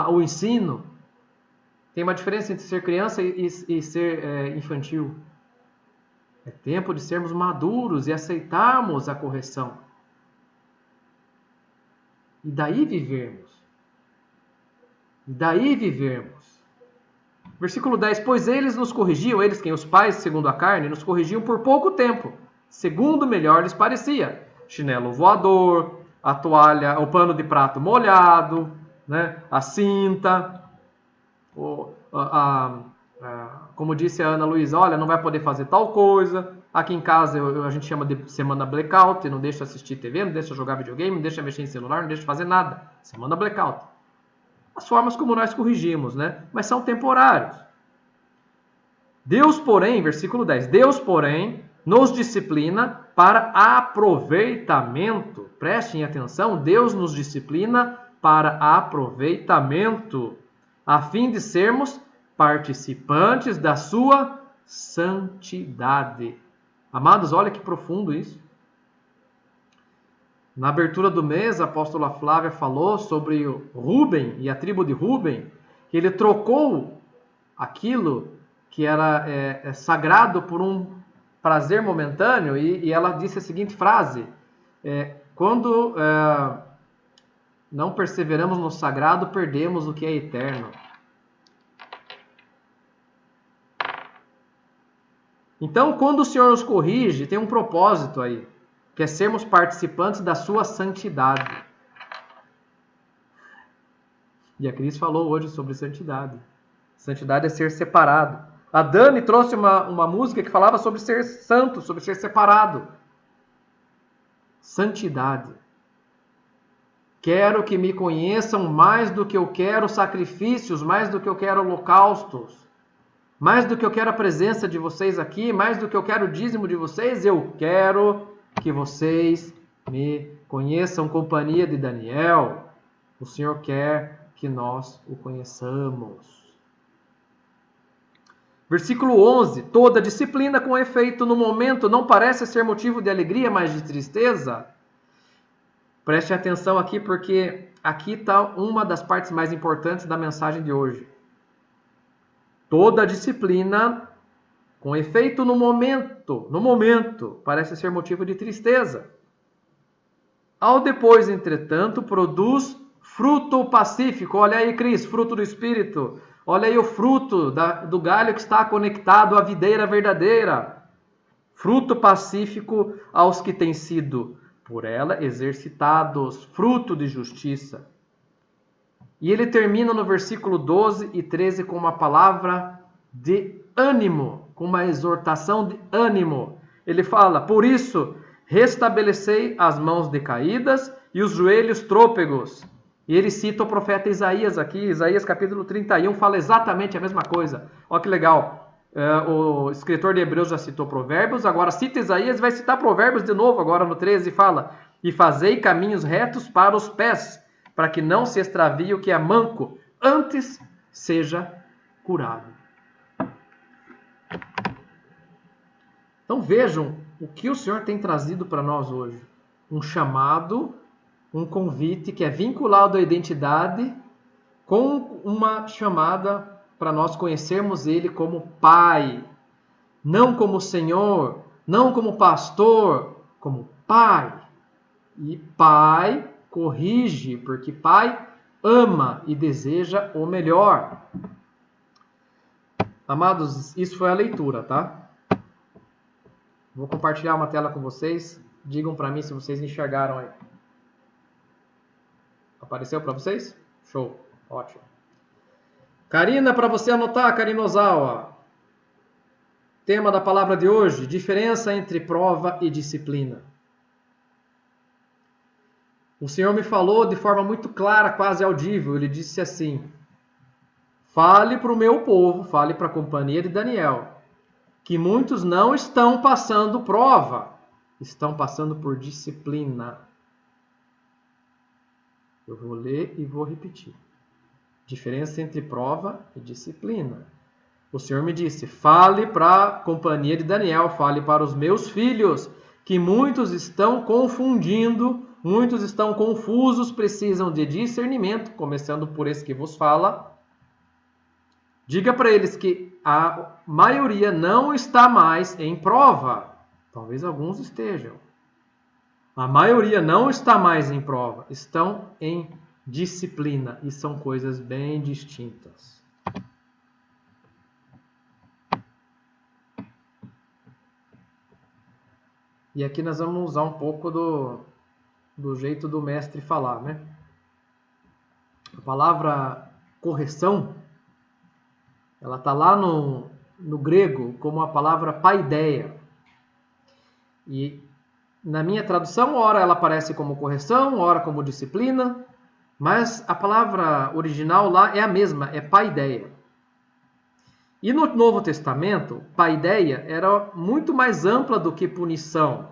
o ensino. Tem uma diferença entre ser criança e ser infantil. É tempo de sermos maduros e aceitarmos a correção. E daí vivermos. Versículo 10. Pois eles nos corrigiam, eles quem? Os pais, segundo a carne, nos corrigiam por pouco tempo, segundo melhor lhes parecia. Chinelo voador, a toalha, o pano de prato molhado, né? A cinta, como disse a Ana Luísa, olha, não vai poder fazer tal coisa. Aqui em casa a gente chama de semana blackout, não deixa assistir TV, não deixa jogar videogame, não deixa mexer em celular, não deixa fazer nada. Semana blackout. As formas como nós corrigimos, né? Mas são temporários. Deus, porém, versículo 10, Deus, porém, nos disciplina para aproveitamento. Prestem atenção, Deus nos disciplina para aproveitamento, a fim de sermos participantes da sua santidade. Amados, olha que profundo isso. Na abertura do mês, a apóstola Flávia falou sobre o Rúben e a tribo de Rúben, que ele trocou aquilo que era sagrado por um prazer momentâneo, e ela disse a seguinte frase: quando não perseveramos no sagrado, perdemos o que é eterno. Então, quando o Senhor nos corrige, tem um propósito aí, que é sermos participantes da sua santidade. E a Cris falou hoje sobre santidade. Santidade é ser separado. A Dani trouxe uma música que falava sobre ser santo, sobre ser separado. Santidade. Quero que me conheçam mais do que eu quero sacrifícios, mais do que eu quero holocaustos, mais do que eu quero a presença de vocês aqui, mais do que eu quero o dízimo de vocês. Eu quero que vocês me conheçam, companhia de Daniel. O Senhor quer que nós o conheçamos. Versículo 11. Toda disciplina com efeito no momento não parece ser motivo de alegria, mas de tristeza. Preste atenção aqui, porque aqui está uma das partes mais importantes da mensagem de hoje. Toda disciplina com efeito no momento, parece ser motivo de tristeza. Ao depois, entretanto, produz fruto pacífico. Olha aí, Cris, fruto do Espírito. Olha aí o fruto do galho que está conectado à videira verdadeira. Fruto pacífico aos que têm sido por ela exercitados. Fruto de justiça. E ele termina no versículo 12 e 13 com uma palavra de ânimo, com uma exortação de ânimo. Ele fala: por isso, restabelecei as mãos decaídas e os joelhos trôpegos. E ele cita o profeta Isaías aqui. Isaías capítulo 31 fala exatamente a mesma coisa. Olha que legal. O escritor de Hebreus já citou Provérbios, agora cita Isaías e vai citar Provérbios de novo, agora no 13, e fala: e fazei caminhos retos para os pés, para que não se extravie o que é manco, antes seja curado. Então vejam o que o Senhor tem trazido para nós hoje. Um chamado, um convite que é vinculado à identidade, com uma chamada para nós conhecermos Ele como Pai. Não como Senhor, não como pastor, como Pai. E Pai corrige, porque Pai ama e deseja o melhor. Amados, isso foi a leitura, tá? Vou compartilhar uma tela com vocês. Digam para mim se vocês enxergaram aí. Apareceu para vocês? Show, ótimo. Karina, para você anotar, Karina Ozawa. Tema da palavra de hoje: diferença entre prova e disciplina. O Senhor me falou de forma muito clara, quase audível. Ele disse assim: fale para o meu povo, fale para a companhia de Daniel, que muitos não estão passando prova, estão passando por disciplina. Eu vou ler e vou repetir. Diferença entre prova e disciplina. O Senhor me disse: fale para a companhia de Daniel, fale para os meus filhos, que muitos estão confundindo, muitos estão confusos, precisam de discernimento, começando por esse que vos fala. Diga para eles que a maioria não está mais em prova. Talvez alguns estejam. A maioria não está mais em prova. Estão em disciplina. E são coisas bem distintas. E aqui nós vamos usar um pouco do jeito do mestre falar, né? A palavra correção, ela está lá no grego como a palavra paideia. E na minha tradução, ora ela aparece como correção, ora como disciplina, mas a palavra original lá é a mesma, é paideia. E no Novo Testamento, paideia era muito mais ampla do que punição.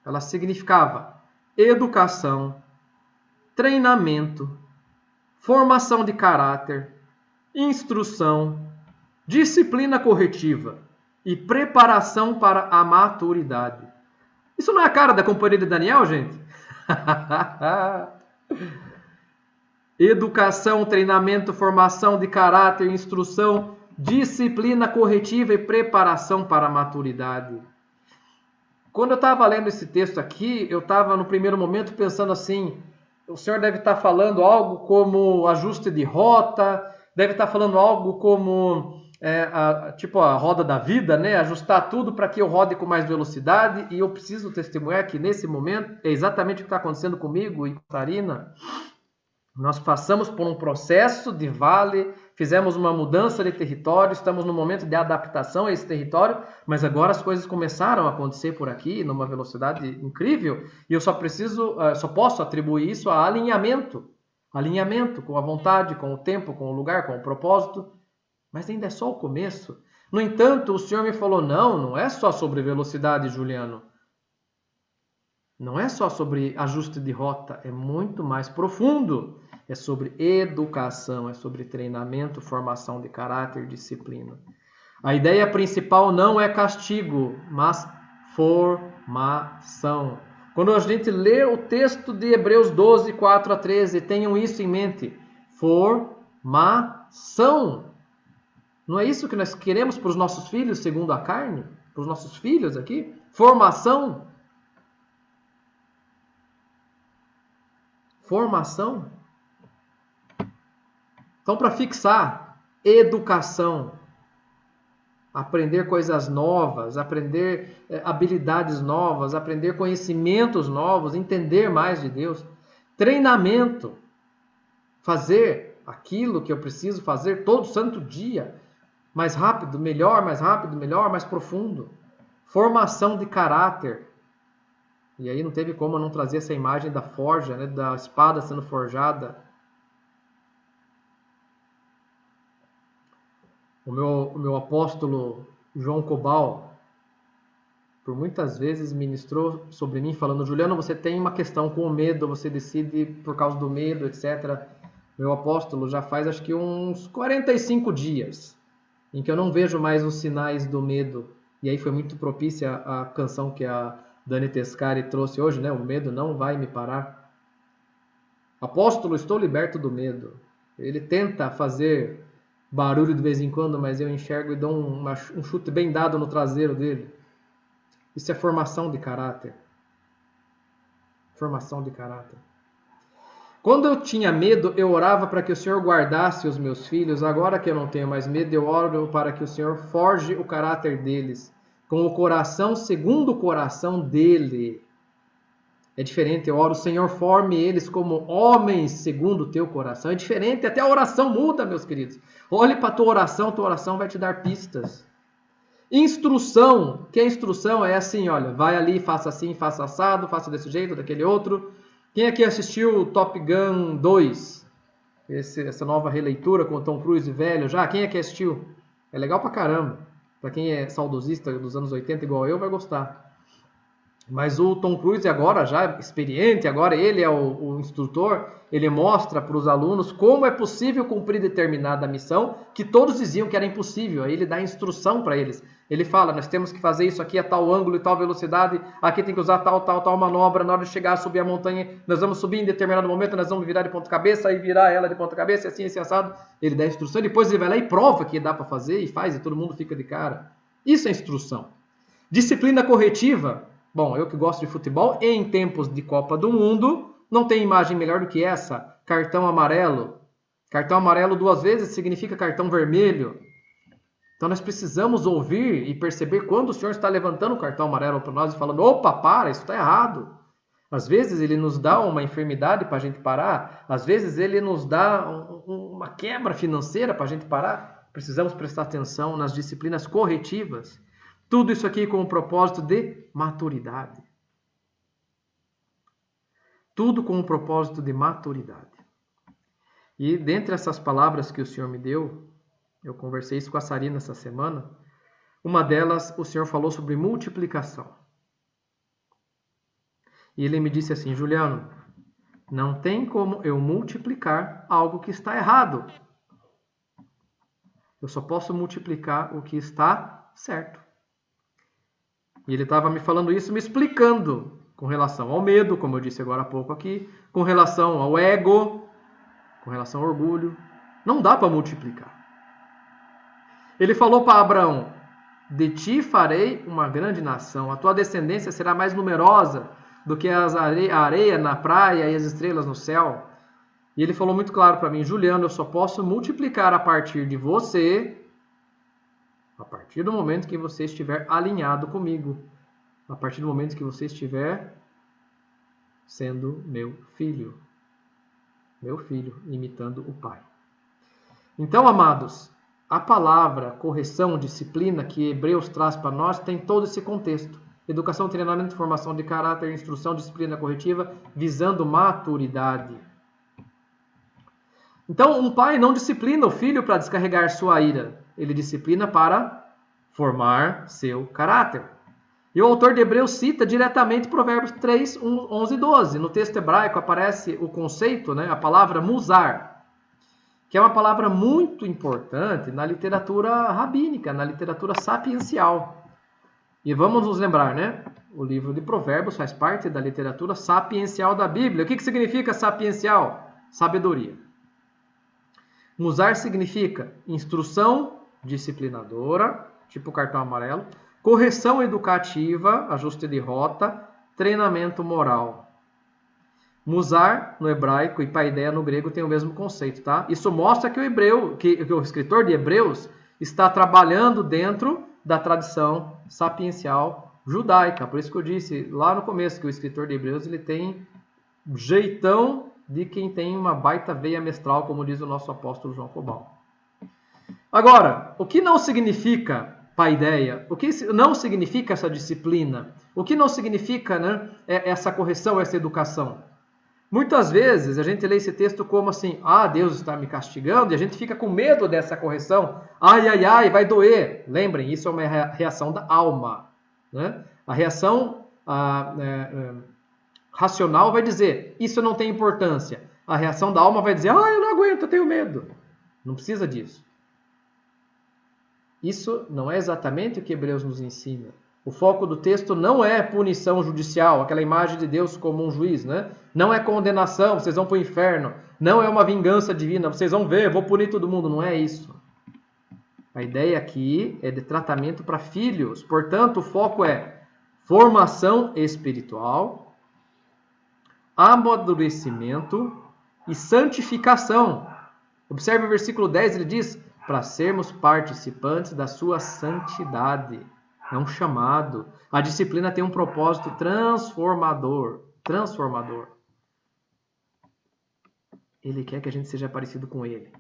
Ela significava educação, treinamento, formação de caráter, instrução, disciplina corretiva e preparação para a maturidade. Isso não é a cara da companhia de Daniel, gente? Educação, treinamento, formação de caráter, instrução, disciplina corretiva e preparação para a maturidade. Quando eu estava lendo esse texto aqui, eu estava no primeiro momento pensando assim: o Senhor deve estar falando algo como ajuste de rota, deve estar falando algo como tipo a roda da vida, né? Ajustar tudo para que eu rode com mais velocidade. E eu preciso testemunhar que nesse momento é exatamente o que está acontecendo comigo e com a Karina. Nós passamos por um processo de vale, fizemos uma mudança de território, estamos no momento de adaptação a esse território, mas agora as coisas começaram a acontecer por aqui numa velocidade incrível e eu só posso atribuir isso a alinhamento com a vontade, com o tempo, com o lugar, com o propósito. Mas ainda é só o começo. No entanto, o Senhor me falou: não é só sobre velocidade, Juliano. Não é só sobre ajuste de rota, é muito mais profundo. É sobre educação, é sobre treinamento, formação de caráter, disciplina. A ideia principal não é castigo, mas formação. Quando a gente lê o texto de Hebreus 12, 4 a 13, tenham isso em mente. Formação. Não é isso que nós queremos para os nossos filhos segundo a carne? Para os nossos filhos aqui? Formação. Formação. Então, para fixar, educação. Aprender coisas novas, aprender habilidades novas, aprender conhecimentos novos, entender mais de Deus. Treinamento. Fazer aquilo que eu preciso fazer todo santo dia. Mais rápido, melhor, mais profundo. Formação de caráter. E aí não teve como eu não trazer essa imagem da forja, né, da espada sendo forjada. O meu apóstolo João Cobal, por muitas vezes ministrou sobre mim, falando: Juliano, você tem uma questão com o medo, você decide por causa do medo, etc. Meu apóstolo, já faz acho que uns 45 dias em que eu não vejo mais os sinais do medo. E aí foi muito propícia a canção que a Dani Tescari trouxe hoje, né? O medo não vai me parar. Apóstolo, estou liberto do medo. Ele tenta fazer barulho de vez em quando, mas eu enxergo e dou um chute bem dado no traseiro dele. Isso é formação de caráter. Formação de caráter. Quando eu tinha medo, eu orava para que o Senhor guardasse os meus filhos. Agora que eu não tenho mais medo, eu oro para que o Senhor forge o caráter deles, com o coração segundo o coração dele. É diferente, eu oro: Senhor, forme eles como homens segundo o teu coração. É diferente, até a oração muda, meus queridos. Olhe para a tua oração vai te dar pistas. Instrução, que a instrução é assim, olha, vai ali, faça assim, faça assado, faça desse jeito, daquele outro. Quem aqui assistiu Top Gun 2? Essa nova releitura com o Tom Cruise velho já? Quem aqui assistiu? É legal pra caramba. Pra quem é saudosista dos anos 80 igual eu, vai gostar. Mas o Tom Cruise agora, já experiente, agora ele é o instrutor, ele mostra para os alunos como é possível cumprir determinada missão que todos diziam que era impossível. Aí ele dá instrução para eles. Ele fala: nós temos que fazer isso aqui a tal ângulo e tal velocidade, aqui tem que usar tal manobra, na hora de chegar a subir a montanha, nós vamos subir em determinado momento, nós vamos virar de ponta cabeça, aí virar ela de ponta cabeça, assim, assim, assado. Ele dá instrução, depois ele vai lá e prova que dá para fazer, e faz, e todo mundo fica de cara. Isso é instrução. Disciplina corretiva. Bom, eu que gosto de futebol, em tempos de Copa do Mundo, não tem imagem melhor do que essa. Cartão amarelo. Cartão amarelo 2 vezes significa cartão vermelho. Então nós precisamos ouvir e perceber quando o Senhor está levantando o cartão amarelo para nós e falando: opa, para, isso está errado. Às vezes ele nos dá uma enfermidade para a gente parar. Às vezes ele nos dá uma quebra financeira para a gente parar. Precisamos prestar atenção nas disciplinas corretivas. Tudo isso aqui com o propósito de maturidade. Tudo com o propósito de maturidade. E dentre essas palavras que o Senhor me deu, eu conversei isso com a Sarina essa semana, uma delas o Senhor falou sobre multiplicação. E ele me disse assim: Juliano, não tem como eu multiplicar algo que está errado. Eu só posso multiplicar o que está certo. E ele estava me falando isso, me explicando com relação ao medo, como eu disse agora há pouco aqui, com relação ao ego, com relação ao orgulho. Não dá para multiplicar. Ele falou para Abraão: de ti farei uma grande nação, a tua descendência será mais numerosa do que a areia na praia e as estrelas no céu. E ele falou muito claro para mim: Juliano, eu só posso multiplicar a partir de você, a partir do momento que você estiver alinhado comigo, a partir do momento que você estiver sendo meu filho, imitando o Pai. Então, amados, a palavra correção, disciplina que Hebreus traz para nós tem todo esse contexto. Educação, treinamento, formação de caráter, instrução, disciplina corretiva, visando maturidade. Então, um pai não disciplina o filho para descarregar sua ira. Ele disciplina para formar seu caráter. E o autor de Hebreus cita diretamente Provérbios 3, 11 e 12. No texto hebraico aparece o conceito, a palavra musar. que é uma palavra muito importante na literatura rabínica, na literatura sapiencial. E vamos nos lembrar, né? O livro de Provérbios faz parte da literatura sapiencial da Bíblia. O que significa sapiencial? Sabedoria. Musar significa instrução disciplinadora, tipo cartão amarelo, correção educativa, ajuste de rota, treinamento moral. Musar no hebraico e paideia no grego tem o mesmo conceito, tá? Isso mostra que o escritor de Hebreus está trabalhando dentro da tradição sapiencial judaica. Por isso que eu disse lá no começo que o escritor de Hebreus ele tem jeitão de quem tem uma baita veia mestral, como diz o nosso apóstolo João Cobal. Agora, o que não significa paideia? O que não significa essa disciplina? O que não significa, né, essa correção, essa educação? Muitas vezes a gente lê esse texto como assim, Deus está me castigando, e a gente fica com medo dessa correção. Ai, vai doer. Lembrem, isso é uma reação da alma, né? A reação racional vai dizer, isso não tem importância. A reação da alma vai dizer, eu não aguento, eu tenho medo. Não precisa disso. Isso não é exatamente o que Hebreus nos ensina. O foco do texto não é punição judicial, aquela imagem de Deus como um juiz, né? Não é condenação, vocês vão para o inferno. Não é uma vingança divina, vocês vão ver, vou punir todo mundo. Não é isso. A ideia aqui é de tratamento para filhos. Portanto, o foco é formação espiritual, amadurecimento e santificação. Observe o versículo 10, ele diz, para sermos participantes da sua santidade. É um chamado. A disciplina tem um propósito transformador. Ele quer que a gente seja parecido com ele.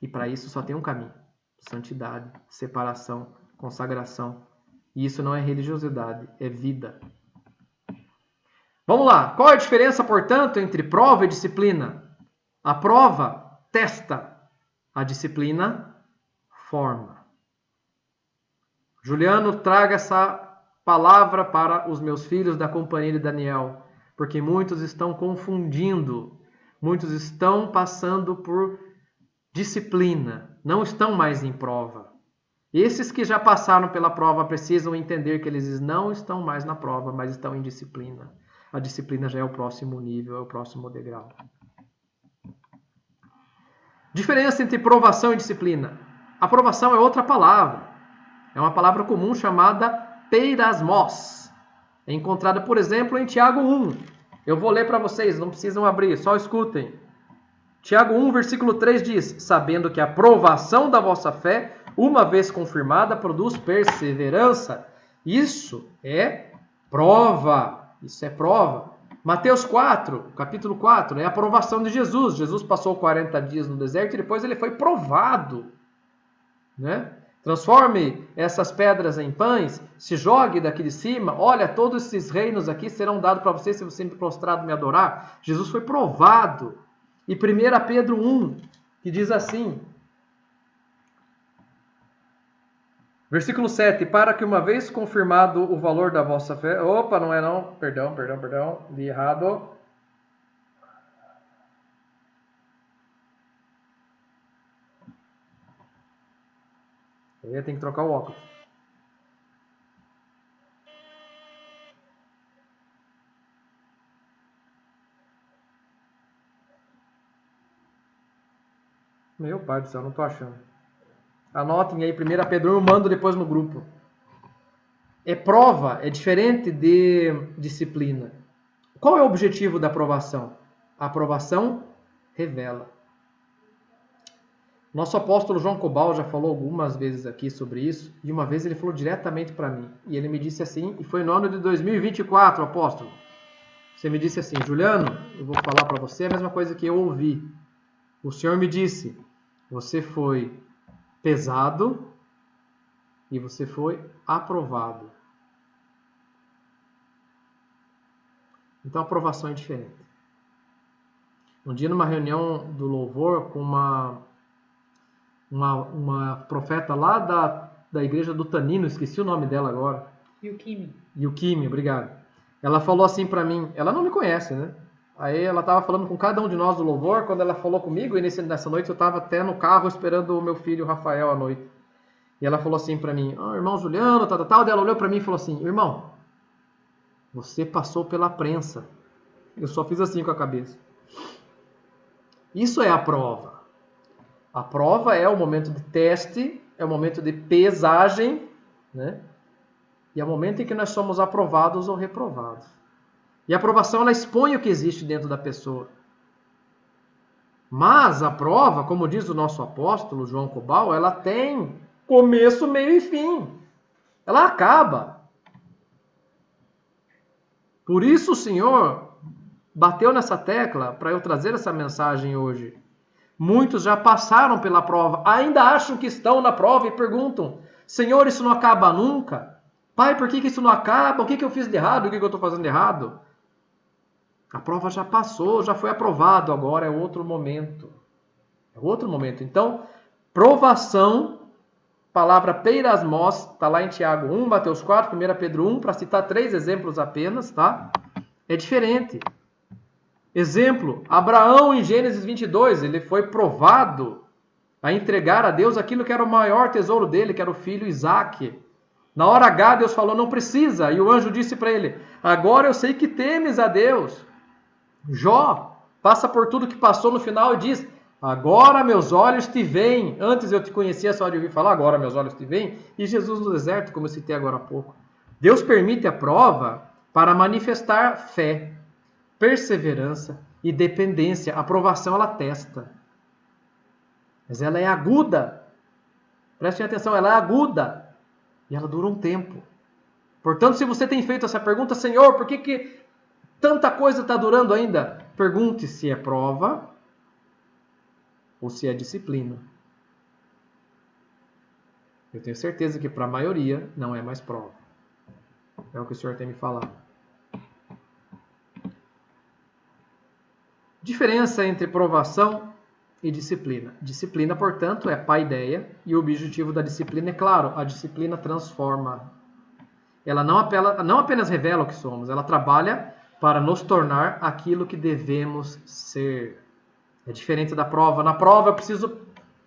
E para isso só tem um caminho. Santidade, separação, consagração. E isso não é religiosidade, é vida. Vamos lá. Qual é a diferença, portanto, entre prova e disciplina? A prova testa. A disciplina forma. Juliano, traga essa palavra para os meus filhos da companhia de Daniel, porque muitos estão confundindo, muitos estão passando por disciplina, não estão mais em prova. Esses que já passaram pela prova precisam entender que eles não estão mais na prova, mas estão em disciplina. A disciplina já é o próximo nível, é o próximo degrau. Diferença entre provação e disciplina. Aprovação é outra palavra. É uma palavra comum chamada peirasmos. É encontrada, por exemplo, em Tiago 1. Eu vou ler para vocês, não precisam abrir, só escutem. Tiago 1, versículo 3 diz, sabendo que a provação da vossa fé, uma vez confirmada, produz perseverança. Isso é prova. Isso é prova. Mateus 4, capítulo 4, é a aprovação de Jesus. Jesus passou 40 dias no deserto e depois ele foi provado, né? Transforme essas pedras em pães, se jogue daqui de cima, olha, todos esses reinos aqui serão dados para você se você me prostrado me adorar. Jesus foi provado. E 1 Pedro 1, que diz assim, versículo 7, para que uma vez confirmado o valor da vossa fé... Opa, não é não, perdão, li errado. Eu tenho que trocar o óculos. Meu pai do céu, não estou achando. Anotem aí, 1 Pedro, eu mando depois no grupo. É prova, é diferente de disciplina. Qual é o objetivo da aprovação? A aprovação revela. Nosso apóstolo João Cobal já falou algumas vezes aqui sobre isso, e uma vez ele falou diretamente para mim. E ele me disse assim, e foi no ano de 2024, apóstolo. Você me disse assim, Juliano, eu vou falar para você a mesma coisa que eu ouvi. O Senhor me disse, você foi pesado e você foi aprovado. Então a aprovação é diferente. Um dia numa reunião do louvor com uma profeta lá da igreja do Tanino, esqueci o nome dela agora. Yukimi. Yukimi, obrigado. Ela falou assim para mim, ela não me conhece, né? Aí ela estava falando com cada um de nós do louvor, quando ela falou comigo, e nessa noite eu estava até no carro esperando o meu filho Rafael à noite. E ela falou assim para mim, irmão Juliano, tal. Ela olhou para mim e falou assim, irmão, você passou pela prensa. Eu só fiz assim com a cabeça. Isso é a prova. A prova é o momento de teste, é o momento de pesagem, né? E é o momento em que nós somos aprovados ou reprovados. E a aprovação, ela expõe o que existe dentro da pessoa. Mas a prova, como diz o nosso apóstolo João Cobal, ela tem começo, meio e fim. Ela acaba. Por isso o Senhor bateu nessa tecla para eu trazer essa mensagem hoje. Muitos já passaram pela prova, ainda acham que estão na prova e perguntam, Senhor, isso não acaba nunca? Pai, por que isso não acaba? O que eu fiz de errado? O que eu estou fazendo de errado? A prova já passou, já foi aprovado, agora é outro momento. É outro momento. Então, provação, palavra peirasmos, está lá em Tiago 1, Mateus 4, 1 Pedro 1, para citar 3 exemplos apenas, tá? É diferente. Exemplo, Abraão em Gênesis 22, ele foi provado a entregar a Deus aquilo que era o maior tesouro dele, que era o filho Isaque. Na hora H, Deus falou, não precisa. E o anjo disse para ele, agora eu sei que temes a Deus. Jó passa por tudo que passou no final e diz, agora meus olhos te veem. Antes eu te conhecia só de ouvir falar, agora meus olhos te veem. E Jesus no deserto, como eu citei agora há pouco. Deus permite a prova para manifestar fé, perseverança e dependência. A aprovação, ela testa. Mas ela é aguda. Prestem atenção, ela é aguda. E ela dura um tempo. Portanto, se você tem feito essa pergunta, Senhor, por que tanta coisa está durando ainda? Pergunte se é prova ou se é disciplina. Eu tenho certeza que para a maioria não é mais prova. É o que o Senhor tem me falado. Diferença entre provação e disciplina. Disciplina, portanto, é paideia, e o objetivo da disciplina é claro, a disciplina transforma. Ela não apenas revela o que somos, ela trabalha para nos tornar aquilo que devemos ser. É diferente da prova. Na prova eu preciso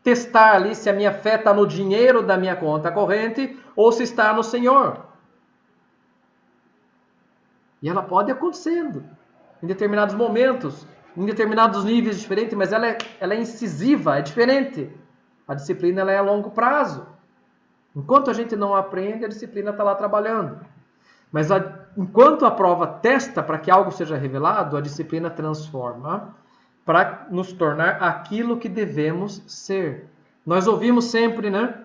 testar ali se a minha fé está no dinheiro da minha conta corrente ou se está no Senhor. E ela pode ir acontecendo em determinados momentos, em determinados níveis diferentes, mas ela é incisiva, é diferente. A disciplina, ela é a longo prazo. Enquanto a gente não aprende, a disciplina está lá trabalhando. Mas enquanto a prova testa para que algo seja revelado, a disciplina transforma para nos tornar aquilo que devemos ser. Nós ouvimos sempre, né?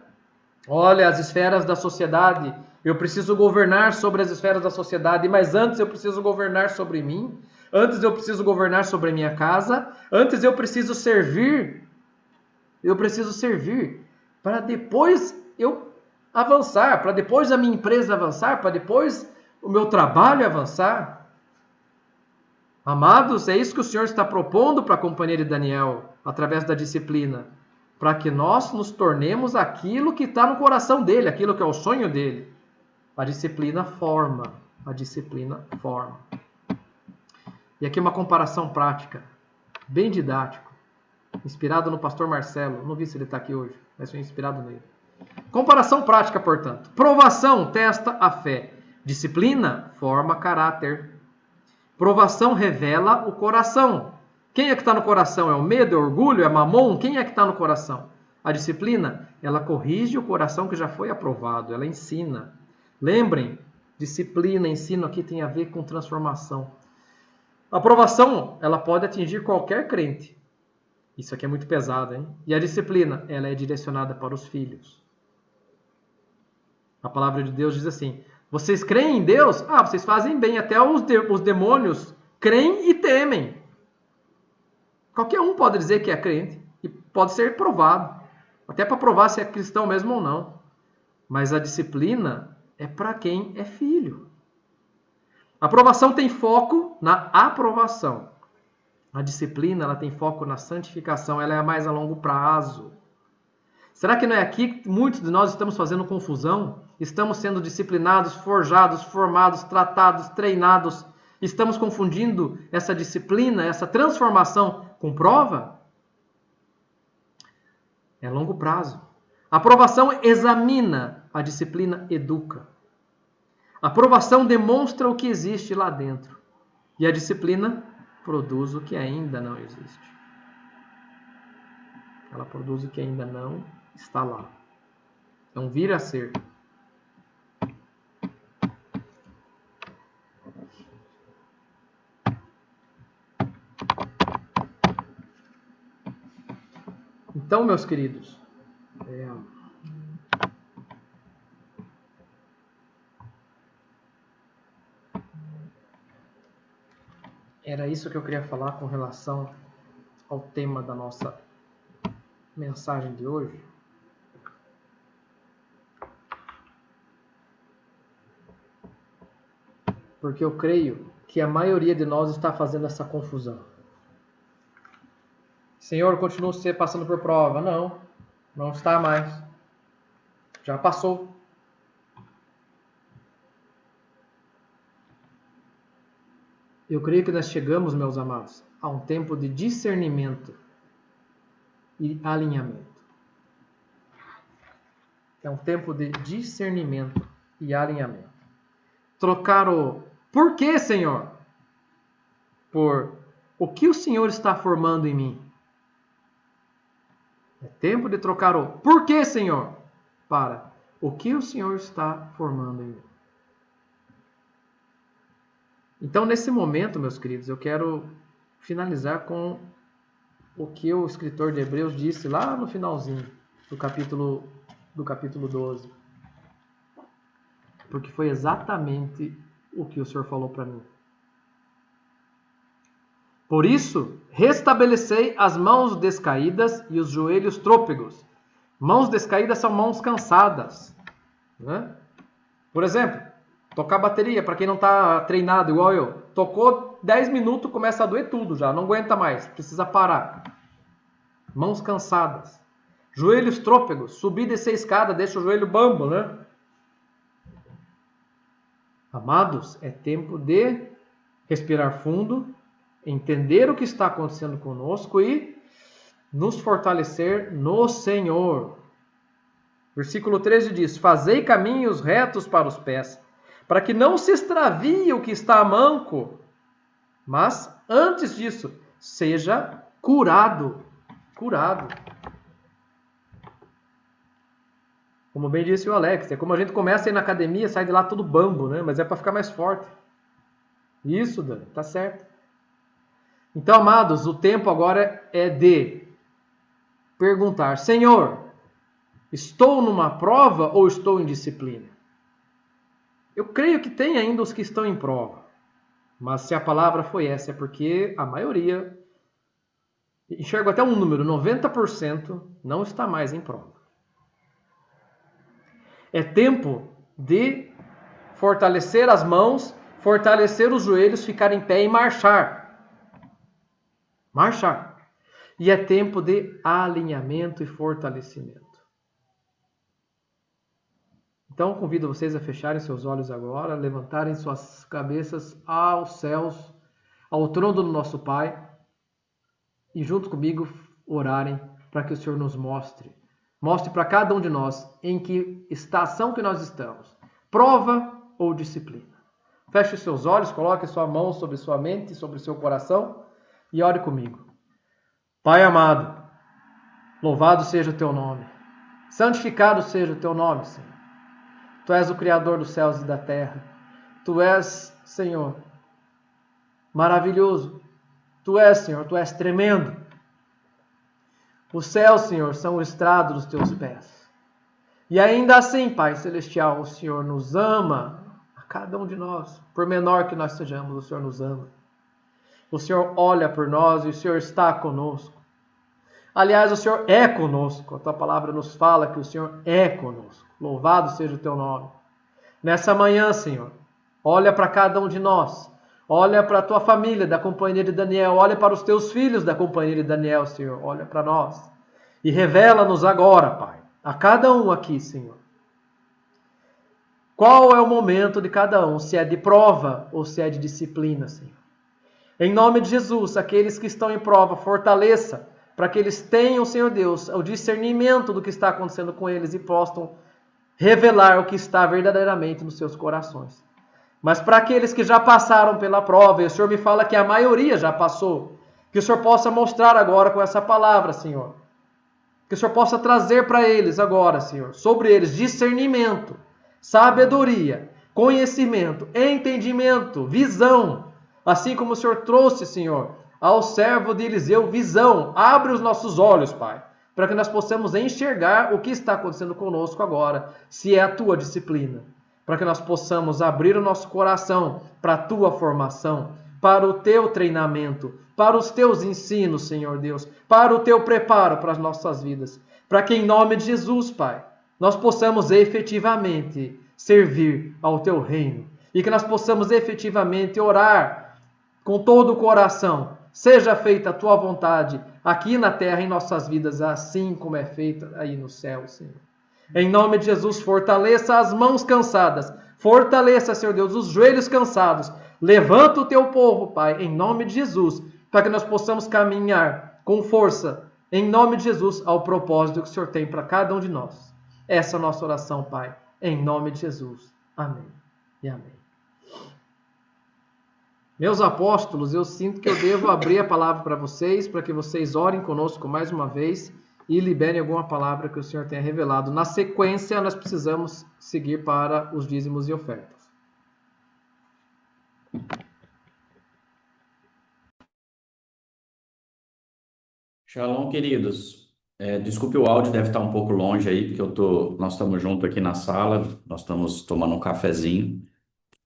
Olha, as esferas da sociedade, eu preciso governar sobre as esferas da sociedade, mas antes eu preciso governar sobre mim. Antes eu preciso governar sobre a minha casa. Antes eu preciso servir. Eu preciso servir para depois eu avançar, para depois a minha empresa avançar, para depois o meu trabalho avançar. Amados, é isso que o Senhor está propondo para a companhia de Daniel, através da disciplina, para que nós nos tornemos aquilo que está no coração dele, aquilo que é o sonho dele. A disciplina forma. A disciplina forma. E aqui uma comparação prática, bem didático, inspirado no pastor Marcelo. Não vi se ele está aqui hoje, mas foi inspirado nele. Comparação prática, portanto. Provação testa a fé. Disciplina forma caráter. Provação revela o coração. Quem é que está no coração? É o medo, é o orgulho, é mamon? Quem é que está no coração? A disciplina, ela corrige o coração que já foi aprovado, ela ensina. Lembrem, disciplina, ensino aqui tem a ver com transformação. A aprovação, ela pode atingir qualquer crente. Isso aqui é muito pesado, hein? E a disciplina, ela é direcionada para os filhos. A palavra de Deus diz assim, vocês creem em Deus? Vocês fazem bem. Até os demônios creem e temem. Qualquer um pode dizer que é crente e pode ser provado. Até para provar se é cristão mesmo ou não. Mas a disciplina é para quem é filho. A aprovação tem foco na aprovação. A disciplina, ela tem foco na santificação. Ela é mais a longo prazo. Será que não é aqui que muitos de nós estamos fazendo confusão? Estamos sendo disciplinados, forjados, formados, tratados, treinados Estamos confundindo essa disciplina, essa transformação com prova? É longo prazo. A aprovação examina, a disciplina educa. A aprovação demonstra o que existe lá dentro. E a disciplina produz o que ainda não existe. Ela produz o que ainda não está lá. É um vir a ser. Então, meus queridos, era isso que eu queria falar com relação ao tema da nossa mensagem de hoje. Porque eu creio que a maioria de nós está fazendo essa confusão. Senhor, continua você passando por prova. Não, não está mais. Já passou. Eu creio que nós chegamos, meus amados, a um tempo de discernimento e alinhamento. É um tempo de discernimento e alinhamento. Trocar o porquê, Senhor, por o que o Senhor está formando em mim. É tempo de trocar o porquê, Senhor, para o que o Senhor está formando em mim. Então, nesse momento, meus queridos, eu quero finalizar com o que o escritor de Hebreus disse lá no finalzinho do capítulo 12. Porque foi exatamente o que o Senhor falou para mim. Por isso, restabelecei as mãos descaídas e os joelhos trôpegos. Mãos descaídas são mãos cansadas, né? Por exemplo, tocar bateria, para quem não está treinado igual eu. Tocou 10 minutos, começa a doer tudo já, não aguenta mais, precisa parar. Mãos cansadas. Joelhos trôpegos, subir e descer a escada, deixa o joelho bambo, né? Amados, é tempo de respirar fundo, entender o que está acontecendo conosco e nos fortalecer no Senhor. Versículo 13 diz: fazei caminhos retos para os pés, para que não se extravie o que está manco, mas antes disso, seja curado. Curado. Como bem disse o Alex, é como a gente começa a ir na academia, sai de lá todo bambo, né? Mas é para ficar mais forte. Isso, Dani, tá certo. Então, amados, o tempo agora é de perguntar: Senhor, estou numa prova ou estou em disciplina? Eu creio que tem ainda os que estão em prova. Mas se a palavra foi essa, é porque a maioria, enxergo até um número, 90% não está mais em prova. É tempo de fortalecer as mãos, fortalecer os joelhos, ficar em pé e marchar. Marchar. E é tempo de alinhamento e fortalecimento. Então, convido vocês a fecharem seus olhos agora, levantarem suas cabeças aos céus, ao trono do nosso Pai, e junto comigo orarem para que o Senhor nos mostre. Mostre para cada um de nós em que estação que nós estamos. Prova ou disciplina. Feche seus olhos, coloque sua mão sobre sua mente, sobre seu coração e ore comigo. Pai amado, louvado seja o teu nome. Santificado seja o teu nome, Senhor. Tu és o Criador dos céus e da terra. Tu és, Senhor, maravilhoso. Tu és, Senhor, tu és tremendo. Os céus, Senhor, são o estrado dos teus pés. E ainda assim, Pai Celestial, o Senhor nos ama, a cada um de nós. Por menor que nós sejamos, o Senhor nos ama. O Senhor olha por nós e o Senhor está conosco. Aliás, o Senhor é conosco. A tua palavra nos fala que o Senhor é conosco. Louvado seja o teu nome. Nessa manhã, Senhor, olha para cada um de nós. Olha para a tua família da Companhia de Daniel. Olha para os teus filhos da Companhia de Daniel, Senhor. Olha para nós. E revela-nos agora, Pai, a cada um aqui, Senhor, qual é o momento de cada um, se é de prova ou se é de disciplina, Senhor. Em nome de Jesus, aqueles que estão em prova, fortaleça, para que eles tenham, Senhor Deus, o discernimento do que está acontecendo com eles e possam revelar o que está verdadeiramente nos seus corações. Mas para aqueles que já passaram pela prova, e o Senhor me fala que a maioria já passou, que o Senhor possa mostrar agora com essa palavra, Senhor. Que o Senhor possa trazer para eles agora, Senhor, sobre eles discernimento, sabedoria, conhecimento, entendimento, visão. Assim como o Senhor trouxe, Senhor, ao servo de Eliseu visão. Abre os nossos olhos, Pai, para que nós possamos enxergar o que está acontecendo conosco agora, se é a tua disciplina. Para que nós possamos abrir o nosso coração para a tua formação, para o teu treinamento, para os teus ensinos, Senhor Deus, para o teu preparo para as nossas vidas. Para que em nome de Jesus, Pai, nós possamos efetivamente servir ao teu reino. E que nós possamos efetivamente orar com todo o coração. Seja feita a tua vontade aqui na terra, em nossas vidas, assim como é feita aí no céu, Senhor. Em nome de Jesus, fortaleça as mãos cansadas. Fortaleça, Senhor Deus, os joelhos cansados. Levanta o teu povo, Pai, em nome de Jesus, para que nós possamos caminhar com força, em nome de Jesus, ao propósito que o Senhor tem para cada um de nós. Essa é a nossa oração, Pai, em nome de Jesus. Amém e amém. Meus apóstolos, eu sinto que eu devo abrir a palavra para vocês, para que vocês orem conosco mais uma vez e liberem alguma palavra que o Senhor tenha revelado. Na sequência, nós precisamos seguir para os dízimos e ofertas. Shalom, queridos. Desculpe o áudio, deve estar um pouco longe aí, porque nós estamos juntos aqui na sala, nós estamos tomando um cafezinho.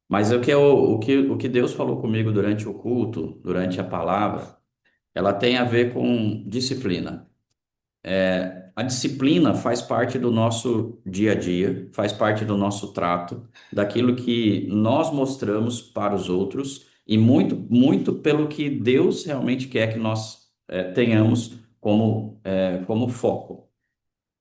Mas o que Deus falou comigo durante o culto, durante a palavra, ela tem a ver com disciplina. A disciplina faz parte do nosso dia a dia, faz parte do nosso trato, daquilo que nós mostramos para os outros e muito, muito pelo que Deus realmente quer que nós tenhamos como foco.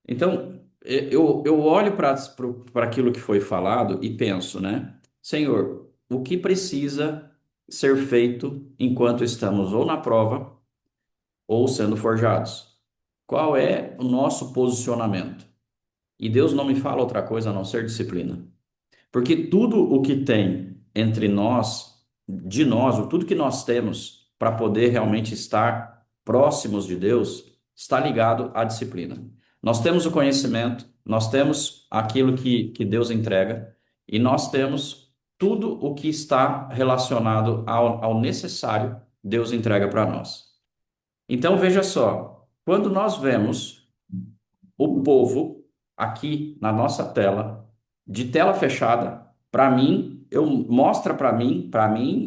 Então, eu olho para aquilo que foi falado e penso, né? Senhor, o que precisa ser feito enquanto estamos ou na prova ou sendo forjados? Qual é o nosso posicionamento? E Deus não me fala outra coisa a não ser disciplina. Porque tudo o que tem entre nós, de nós, tudo que nós temos para poder realmente estar próximos de Deus, está ligado à disciplina. Nós temos o conhecimento, nós temos aquilo que Deus entrega e nós temos tudo o que está relacionado ao necessário, Deus entrega para nós. Então, veja só, quando nós vemos o povo aqui na nossa tela, de tela fechada, para mim, mostra para mim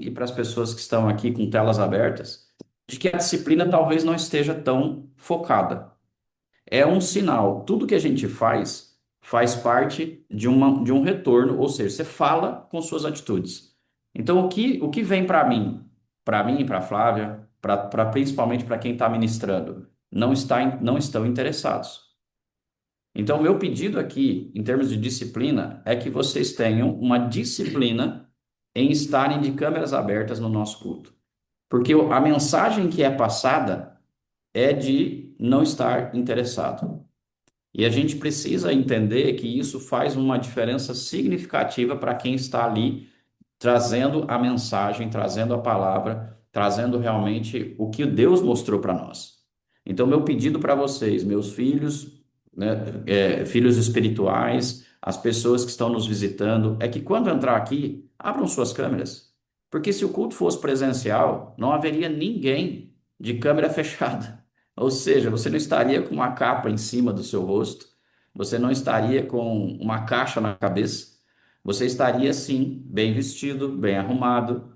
e para as pessoas que estão aqui com telas abertas, de que a disciplina talvez não esteja tão focada. É um sinal. Tudo que a gente faz parte de um retorno, ou seja, você fala com suas atitudes. Então, o que vem para mim e para a Flávia, principalmente para quem está ministrando, não estão interessados. Então, o meu pedido aqui, em termos de disciplina, é que vocês tenham uma disciplina em estarem de câmeras abertas no nosso culto. Porque a mensagem que é passada é de não estar interessado. E a gente precisa entender que isso faz uma diferença significativa para quem está ali trazendo a mensagem, trazendo a palavra, trazendo realmente o que Deus mostrou para nós. Então, meu pedido para vocês, meus filhos, né, filhos espirituais, as pessoas que estão nos visitando, é que quando entrar aqui, abram suas câmeras. Porque se o culto fosse presencial, não haveria ninguém de câmera fechada. Ou seja, você não estaria com uma capa em cima do seu rosto, você não estaria com uma caixa na cabeça, você estaria, sim, bem vestido, bem arrumado,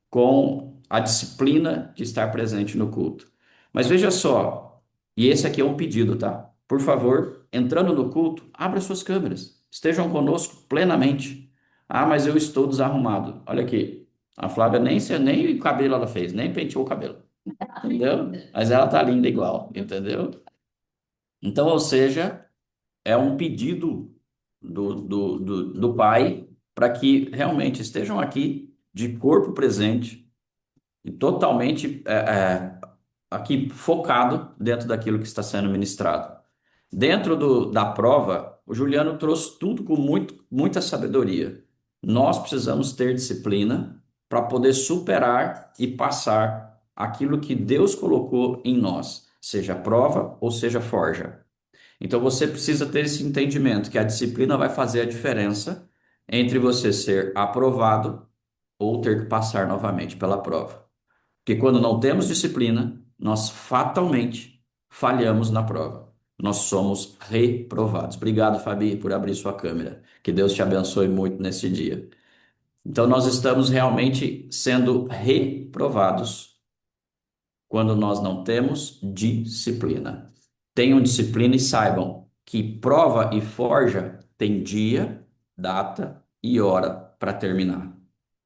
com a disciplina de estar presente no culto. Mas veja só, e esse aqui é um pedido, tá? Por favor, entrando no culto, abra suas câmeras, estejam conosco plenamente. Ah, mas eu estou desarrumado. Olha aqui, a Flávia nem o cabelo ela fez, nem penteou o cabelo. Entendeu? Mas ela tá linda igual, entendeu? Então, ou seja, é um pedido do pai para que realmente estejam aqui de corpo presente e totalmente aqui focado dentro daquilo que está sendo ministrado. Dentro da prova, o Juliano trouxe tudo com muita sabedoria. Nós precisamos ter disciplina para poder superar e passar aquilo que Deus colocou em nós, seja prova ou seja forja. Então você precisa ter esse entendimento que a disciplina vai fazer a diferença entre você ser aprovado ou ter que passar novamente pela prova. Porque quando não temos disciplina, nós fatalmente falhamos na prova. Nós somos reprovados. Obrigado, Fabi, por abrir sua câmera. Que Deus te abençoe muito nesse dia. Então, nós estamos realmente sendo reprovados quando nós não temos disciplina. Tenham disciplina e saibam que prova e forja tem dia, data e hora para terminar.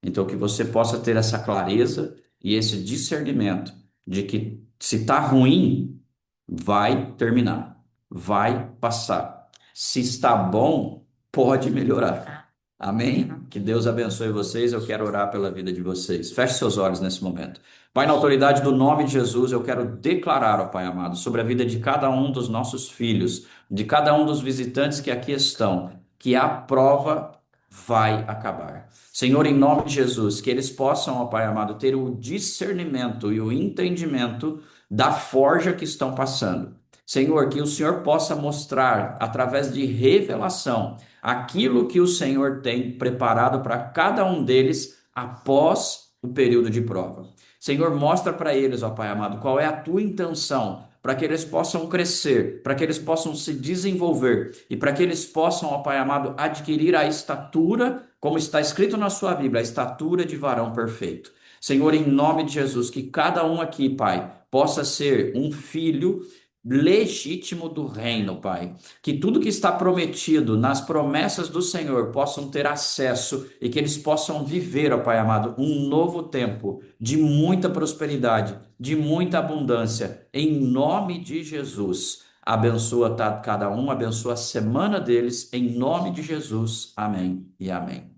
Então, que você possa ter essa clareza e esse discernimento de que se está ruim, vai terminar, vai passar. Se está bom, pode melhorar. Amém? Que Deus abençoe vocês. Eu quero orar pela vida de vocês. Feche seus olhos nesse momento. Pai, na autoridade do nome de Jesus, eu quero declarar, ó Pai amado, sobre a vida de cada um dos nossos filhos, de cada um dos visitantes que aqui estão, que a prova vai acabar. Senhor, em nome de Jesus, que eles possam, ó Pai amado, ter o discernimento e o entendimento da forja que estão passando. Senhor, que o Senhor possa mostrar, através de revelação, aquilo que o Senhor tem preparado para cada um deles após o período de prova. Senhor, mostra para eles, ó Pai amado, qual é a tua intenção para que eles possam crescer, para que eles possam se desenvolver e para que eles possam, ó Pai amado, adquirir a estatura, como está escrito na sua Bíblia, a estatura de varão perfeito. Senhor, em nome de Jesus, que cada um aqui, Pai, possa ser um filho legítimo do reino, Pai. Que tudo que está prometido nas promessas do Senhor possam ter acesso e que eles possam viver, ó Pai amado, um novo tempo de muita prosperidade, de muita abundância, em nome de Jesus. Abençoa cada um, abençoa a semana deles, em nome de Jesus. Amém e amém.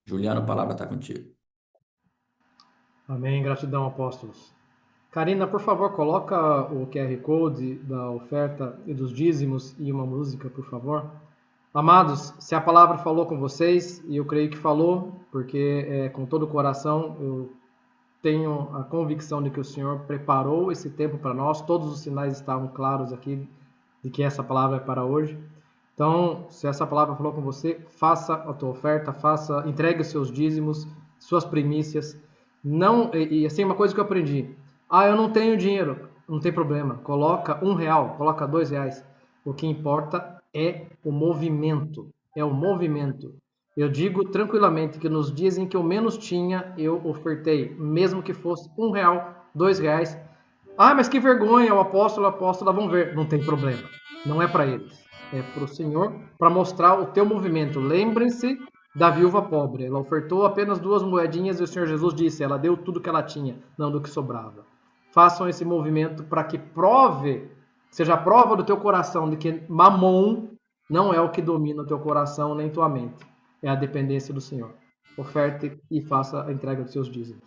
Juliano, a palavra está contigo. Amém. Gratidão, apóstolos. Karina, por favor, coloca o QR Code da oferta e dos dízimos e uma música, por favor. Amados, se a palavra falou com vocês, e eu creio que falou, porque com todo o coração eu tenho a convicção de que o Senhor preparou esse tempo para nós, todos os sinais estavam claros aqui de que essa palavra é para hoje. Então, se essa palavra falou com você, faça a tua oferta, entregue os seus dízimos, suas primícias. Não, e assim, uma coisa que eu aprendi: eu não tenho dinheiro, não tem problema, coloca R$1, coloca R$2. O que importa é o movimento, Eu digo tranquilamente que nos dias em que eu menos tinha, eu ofertei, mesmo que fosse R$1, R$2. Mas que vergonha, o apóstolo, a apóstola vão ver. Não tem problema, não é para eles, é para o Senhor, para mostrar o teu movimento. Lembrem-se da viúva pobre, ela ofertou apenas 2 moedinhas e o Senhor Jesus disse, ela deu tudo que ela tinha, não do que sobrava. Façam esse movimento para que seja prova do teu coração de que mamon não é o que domina o teu coração nem tua mente, é a dependência do Senhor. Oferte e faça a entrega dos seus dízimos.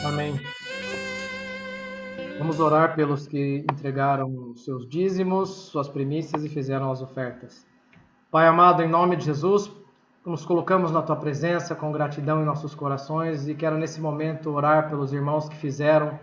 Amém. Vamos Vamos orar pelos que entregaram seus dízimos, suas primícias e fizeram as ofertas. Pai amado, em nome de Jesus, nos colocamos na tua presença com gratidão em nossos corações e quero nesse momento orar pelos irmãos que fizeram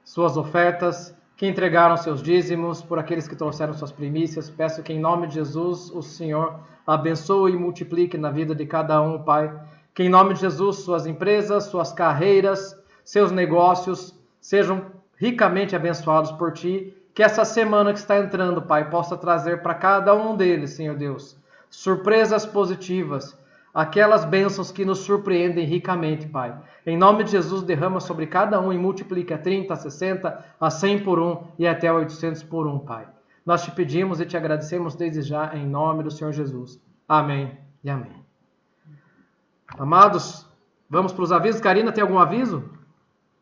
suas ofertas, que entregaram seus dízimos, por aqueles que trouxeram suas primícias. Peço que em nome de Jesus o Senhor abençoe e multiplique na vida de cada um, Pai. Que em nome de Jesus suas empresas, suas carreiras, seus negócios sejam ricamente abençoados por Ti. Que essa semana que está entrando, Pai, possa trazer para cada um deles, Senhor Deus, surpresas positivas, aquelas bênçãos que nos surpreendem ricamente, Pai. Em nome de Jesus, derrama sobre cada um e multiplica a 30, a 60, a 100 por um e até 800 por um, Pai. Nós te pedimos e te agradecemos desde já, em nome do Senhor Jesus. Amém e amém. Amados, vamos para os avisos. Karina, tem algum aviso?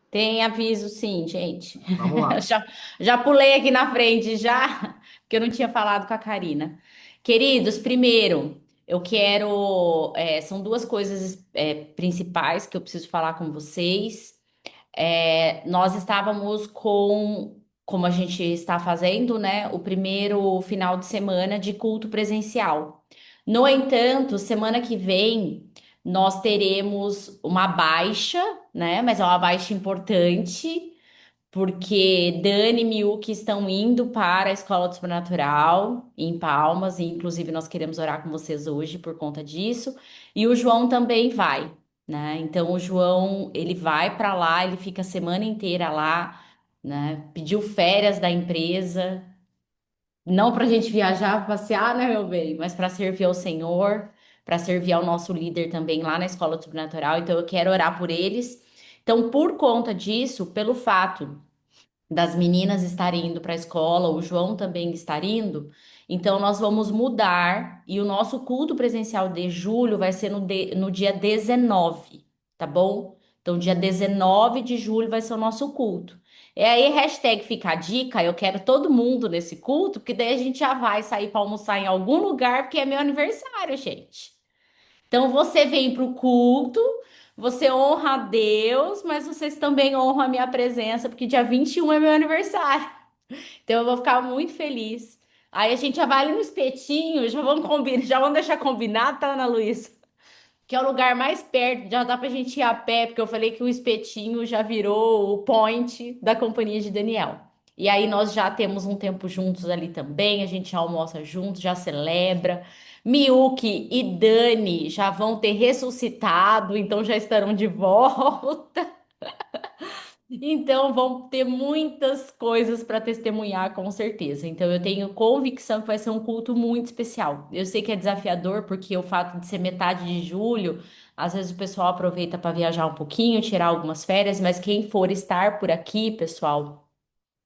Tem aviso, sim, gente. Vamos lá. Já pulei aqui na frente, já, porque eu não tinha falado com a Karina. Queridos, primeiro, eu quero. São duas coisas principais que eu preciso falar com vocês. Nós estávamos como a gente está fazendo, né, o primeiro final de semana de culto presencial. No entanto, semana que vem nós teremos uma baixa, né, mas é uma baixa importante, porque Dani e Miuki estão indo para a Escola do Sobrenatural em Palmas, e inclusive nós queremos orar com vocês hoje por conta disso. E o João também vai, né? Então o João, ele vai para lá, ele fica a semana inteira lá, né? Pediu férias da empresa, não para a gente viajar, passear, né, meu bem, mas para servir ao Senhor, para servir ao nosso líder também lá na Escola do Sobrenatural. Então eu quero orar por eles. Então, por conta disso, pelo fato das meninas estarem indo para a escola, o João também estar indo. Então, nós vamos mudar e o nosso culto presencial de julho vai ser no dia 19, tá bom? Então, dia 19 de julho vai ser o nosso culto. É aí, hashtag fica a dica, eu quero todo mundo nesse culto, porque daí a gente já vai sair para almoçar em algum lugar, porque é meu aniversário, gente. Então você vem para o culto, você honra a Deus, mas vocês também honram a minha presença, porque dia 21 é meu aniversário. Então eu vou ficar muito feliz. Aí a gente já vai ali no espetinho, já vamos combinar, já vamos deixar combinado, tá, Ana Luísa? Que é o lugar mais perto, já dá pra gente ir a pé, porque eu falei que o espetinho já virou o point da companhia de Daniel. E aí nós já temos um tempo juntos ali também, a gente já almoça juntos, já celebra. Miyuki e Dani já vão ter ressuscitado, então já estarão de volta. Então vão ter muitas coisas para testemunhar, com certeza. Então eu tenho convicção que vai ser um culto muito especial. Eu sei que é desafiador, porque o fato de ser metade de julho, às vezes o pessoal aproveita para viajar um pouquinho, tirar algumas férias, mas quem for estar por aqui, pessoal.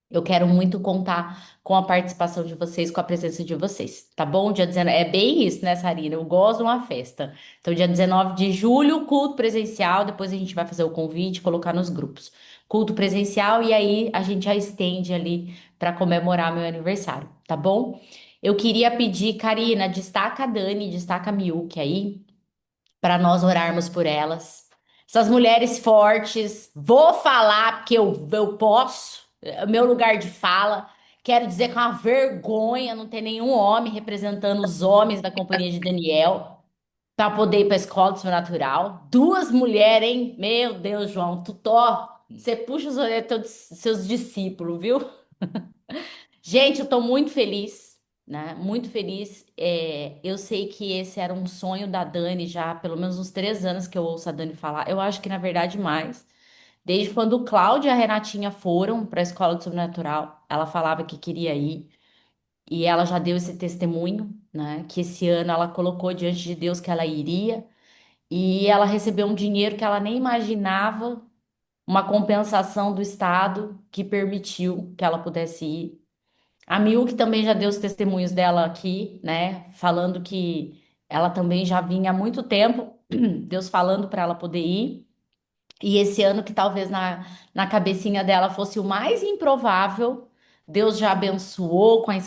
Eu quero muito contar com a participação de vocês, com a presença de vocês, tá bom? Dia 19, é bem isso, né, Sarina? Eu gosto de uma festa. Então, dia 19 de julho, culto presencial. Depois a gente vai fazer o convite, colocar nos grupos. Culto presencial, e aí a gente já estende ali para comemorar meu aniversário, tá bom? Eu queria pedir, Karina, destaca a Dani, destaca a Miyuki aí, para nós orarmos por elas. Essas mulheres fortes, vou falar porque eu posso, é o meu lugar de fala. Quero dizer que é uma vergonha não ter nenhum homem representando os homens da companhia de Daniel para poder ir para a escola do sobrenatural. Duas mulheres, hein? Meu Deus, João, você puxa os orelhas dos seus discípulos, viu? Gente, eu estou muito feliz, né? Muito feliz. Eu sei que esse era um sonho da Dani já há pelo menos uns 3 anos que eu ouço a Dani falar. Eu acho que, na verdade, mais. Desde quando o Cláudio e a Renatinha foram para a Escola do Sobrenatural, ela falava que queria ir. E ela já deu esse testemunho, né? Que esse ano ela colocou diante de Deus que ela iria. E ela recebeu um dinheiro que ela nem imaginava, uma compensação do Estado que permitiu que ela pudesse ir. A Milk também já deu os testemunhos dela aqui, né? Falando que ela também já vinha há muito tempo, Deus falando para ela poder ir. E esse ano, que talvez na cabecinha dela fosse o mais improvável, Deus já abençoou com a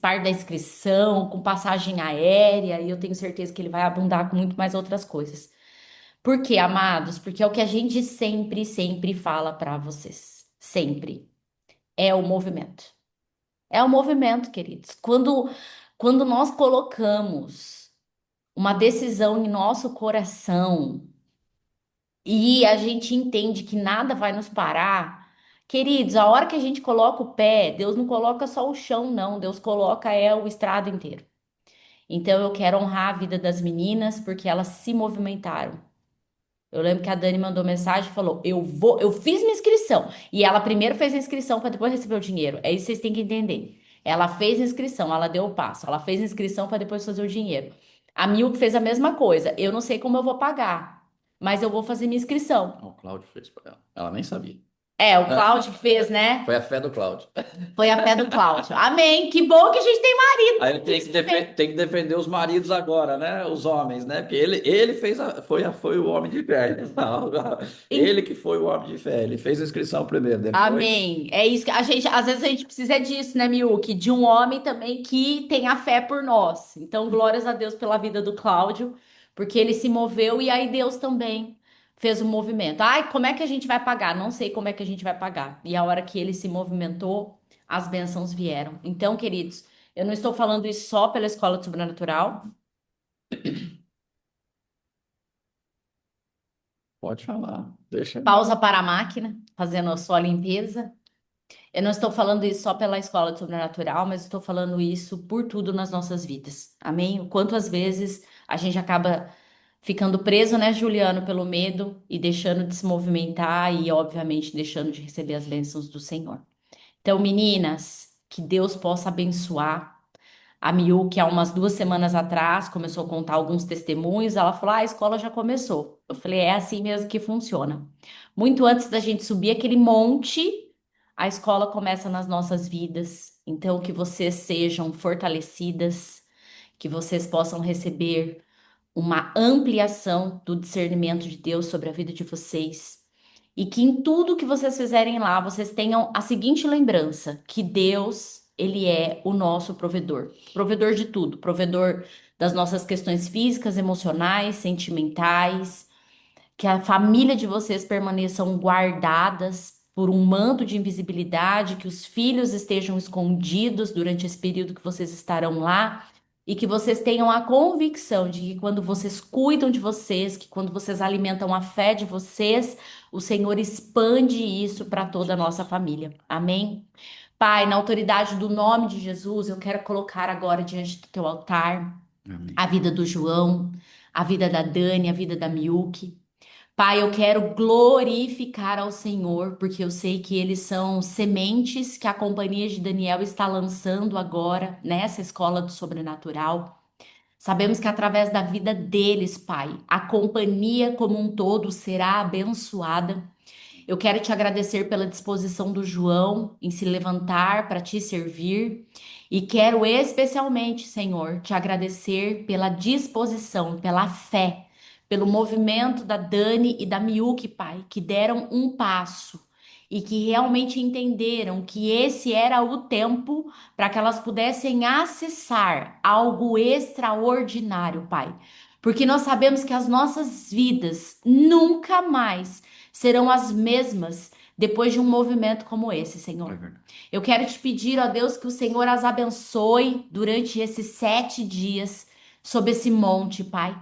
parte da inscrição, com passagem aérea, e eu tenho certeza que Ele vai abundar com muito mais outras coisas. Por quê, amados? Porque é o que a gente sempre, sempre fala para vocês. Sempre. É o movimento. É o movimento, queridos. Quando nós colocamos uma decisão em nosso coração e a gente entende que nada vai nos parar, queridos, a hora que a gente coloca o pé, Deus não coloca só o chão, não. Deus coloca o estrado inteiro. Então eu quero honrar a vida das meninas porque elas se movimentaram. Eu lembro que a Dani mandou mensagem e falou: eu fiz minha inscrição. E ela primeiro fez a inscrição para depois receber o dinheiro. É isso que vocês têm que entender. Ela fez a inscrição, ela deu o passo. Ela fez a inscrição para depois fazer o dinheiro. A Milk fez a mesma coisa. Eu não sei como eu vou pagar, mas eu vou fazer minha inscrição. O Cláudio fez para ela. Ela nem sabia. É, o Cláudio que fez, né? Foi a fé do Cláudio. Foi a fé do Cláudio. Amém. Que bom que a gente tem marido. Aí ele tem que defender os maridos agora, né? Os homens, né? Porque ele fez foi o homem de fé. Não, ele que foi o homem de fé. Ele fez a inscrição primeiro, depois. Amém. É isso que a gente, às vezes a gente precisa disso, né, Miúque? De um homem também que tenha fé por nós. Então, glórias a Deus pela vida do Cláudio, porque ele se moveu e aí Deus também fez o movimento. Ai, como é que a gente vai pagar? Não sei como é que a gente vai pagar. E a hora que ele se movimentou, as bênçãos vieram. Então, queridos, eu não estou falando isso só pela Escola do Sobrenatural. Pode falar. Deixa. Pausa para a máquina, fazendo a sua limpeza. Eu não estou falando isso só pela escola do sobrenatural, mas estou falando isso por tudo nas nossas vidas. Amém? O quanto às vezes a gente acaba ficando preso, né, Juliano, pelo medo e deixando de se movimentar e, obviamente, deixando de receber as bênçãos do Senhor. Então, meninas, que Deus possa abençoar. A Miu, que há umas 2 semanas atrás começou a contar alguns testemunhos, ela falou: ah, a escola já começou. Eu falei: é assim mesmo que funciona. Muito antes da gente subir aquele monte, a escola começa nas nossas vidas. Então, que vocês sejam fortalecidas, que vocês possam receber uma ampliação do discernimento de Deus sobre a vida de vocês. E que em tudo que vocês fizerem lá, vocês tenham a seguinte lembrança: que Deus, Ele é o nosso provedor. Provedor de tudo. Provedor das nossas questões físicas, emocionais, sentimentais. Que a família de vocês permaneçam guardadas por um manto de invisibilidade, que os filhos estejam escondidos durante esse período que vocês estarão lá, e que vocês tenham a convicção de que quando vocês cuidam de vocês, que quando vocês alimentam a fé de vocês, o Senhor expande isso para toda a nossa família. Amém? Pai, na autoridade do nome de Jesus, eu quero colocar agora diante do teu altar Amém. a vida do João, a vida da Dani, a vida da Miuque. Pai, eu quero glorificar ao Senhor, porque eu sei que eles são sementes que a companhia de Daniel está lançando agora nessa escola do sobrenatural. Sabemos que através da vida deles, Pai, a companhia como um todo será abençoada. Eu quero te agradecer pela disposição do João em se levantar para te servir. E quero especialmente, Senhor, te agradecer pela disposição, pela fé, pelo movimento da Dani e da Miuque, Pai, que deram um passo e que realmente entenderam que esse era o tempo para que elas pudessem acessar algo extraordinário, Pai. Porque nós sabemos que as nossas vidas nunca mais serão as mesmas depois de um movimento como esse, É Senhor. verdade. Eu quero te pedir, ó Deus, que o Senhor as abençoe durante esses 7 dias sob esse monte, Pai.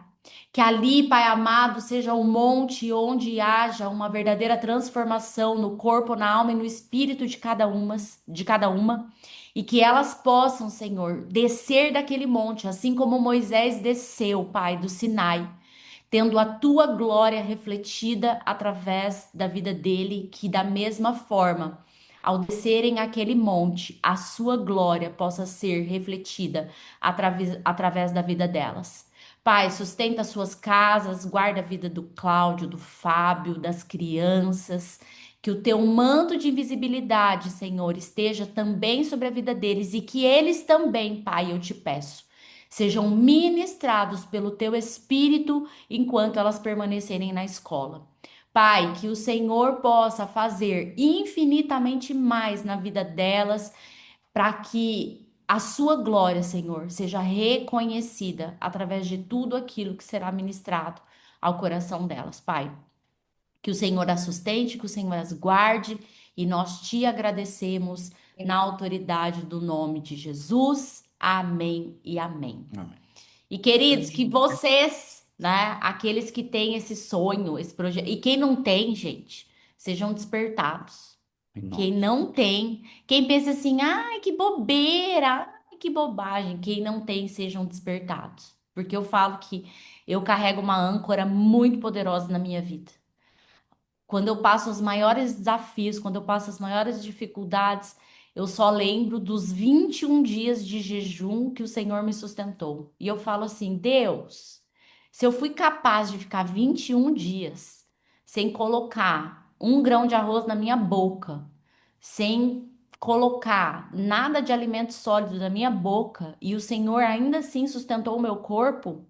Que ali, Pai amado, seja um monte onde haja uma verdadeira transformação no corpo, na alma e no espírito de cada uma, e que elas possam, Senhor, descer daquele monte, assim como Moisés desceu, Pai, do Sinai, tendo a tua glória refletida através da vida dele, que da mesma forma, ao descerem aquele monte, a sua glória possa ser refletida através da vida delas. Pai, sustenta suas casas, guarda a vida do Cláudio, do Fábio, das crianças. Que o teu manto de invisibilidade, Senhor, esteja também sobre a vida deles e que eles também, Pai, eu te peço, sejam ministrados pelo teu Espírito enquanto elas permanecerem na escola. Pai, que o Senhor possa fazer infinitamente mais na vida delas, para que a sua glória, Senhor, seja reconhecida através de tudo aquilo que será ministrado ao coração delas, Pai. Que o Senhor as sustente, que o Senhor as guarde E nós te agradecemos na autoridade do nome de Jesus. Amém e amém. Amém. E queridos, que vocês, né, aqueles que têm esse sonho, esse projeto, e quem não tem, gente, sejam despertados. Em Quem nome. não tem, quem pensa assim, ai, que bobeira, ai, que bobagem, quem não tem, sejam despertados. Porque eu falo que eu carrego uma âncora muito poderosa na minha vida. Quando eu passo os maiores desafios, quando eu passo as maiores dificuldades, eu só lembro dos 21 dias de jejum que o Senhor me sustentou. E eu falo assim: Deus, se eu fui capaz de ficar 21 dias sem colocar um grão de arroz na minha boca, sem colocar nada de alimento sólido na minha boca, e o Senhor ainda assim sustentou o meu corpo,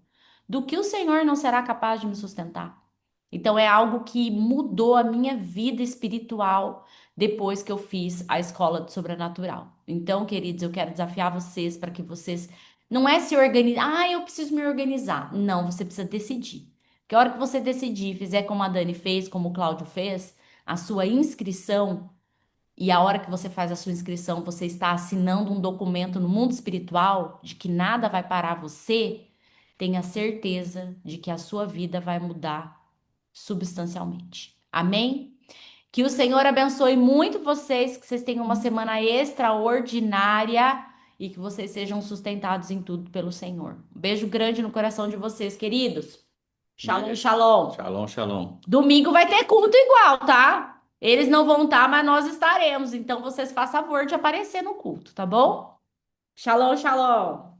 do que o Senhor não será capaz de me sustentar? Então é algo que mudou a minha vida espiritual depois que eu fiz a escola do sobrenatural. Então, queridos, eu quero desafiar vocês para que vocês não é se organizar, eu preciso me organizar. Não, você precisa decidir. Porque a hora que você decidir, fizer como a Dani fez, como o Cláudio fez, a sua inscrição, e a hora que você faz a sua inscrição, você está assinando um documento no mundo espiritual de que nada vai parar você, tenha certeza de que a sua vida vai mudar substancialmente. Amém? Que o Senhor abençoe muito vocês, que vocês tenham uma semana extraordinária e que vocês sejam sustentados em tudo pelo Senhor. Um beijo grande no coração de vocês, queridos. Shalom, Beijo. shalom. Shalom, shalom. Domingo vai ter culto igual, tá? Eles não vão estar, mas nós estaremos. Então vocês façam favor de aparecer no culto, tá bom? Shalom, shalom.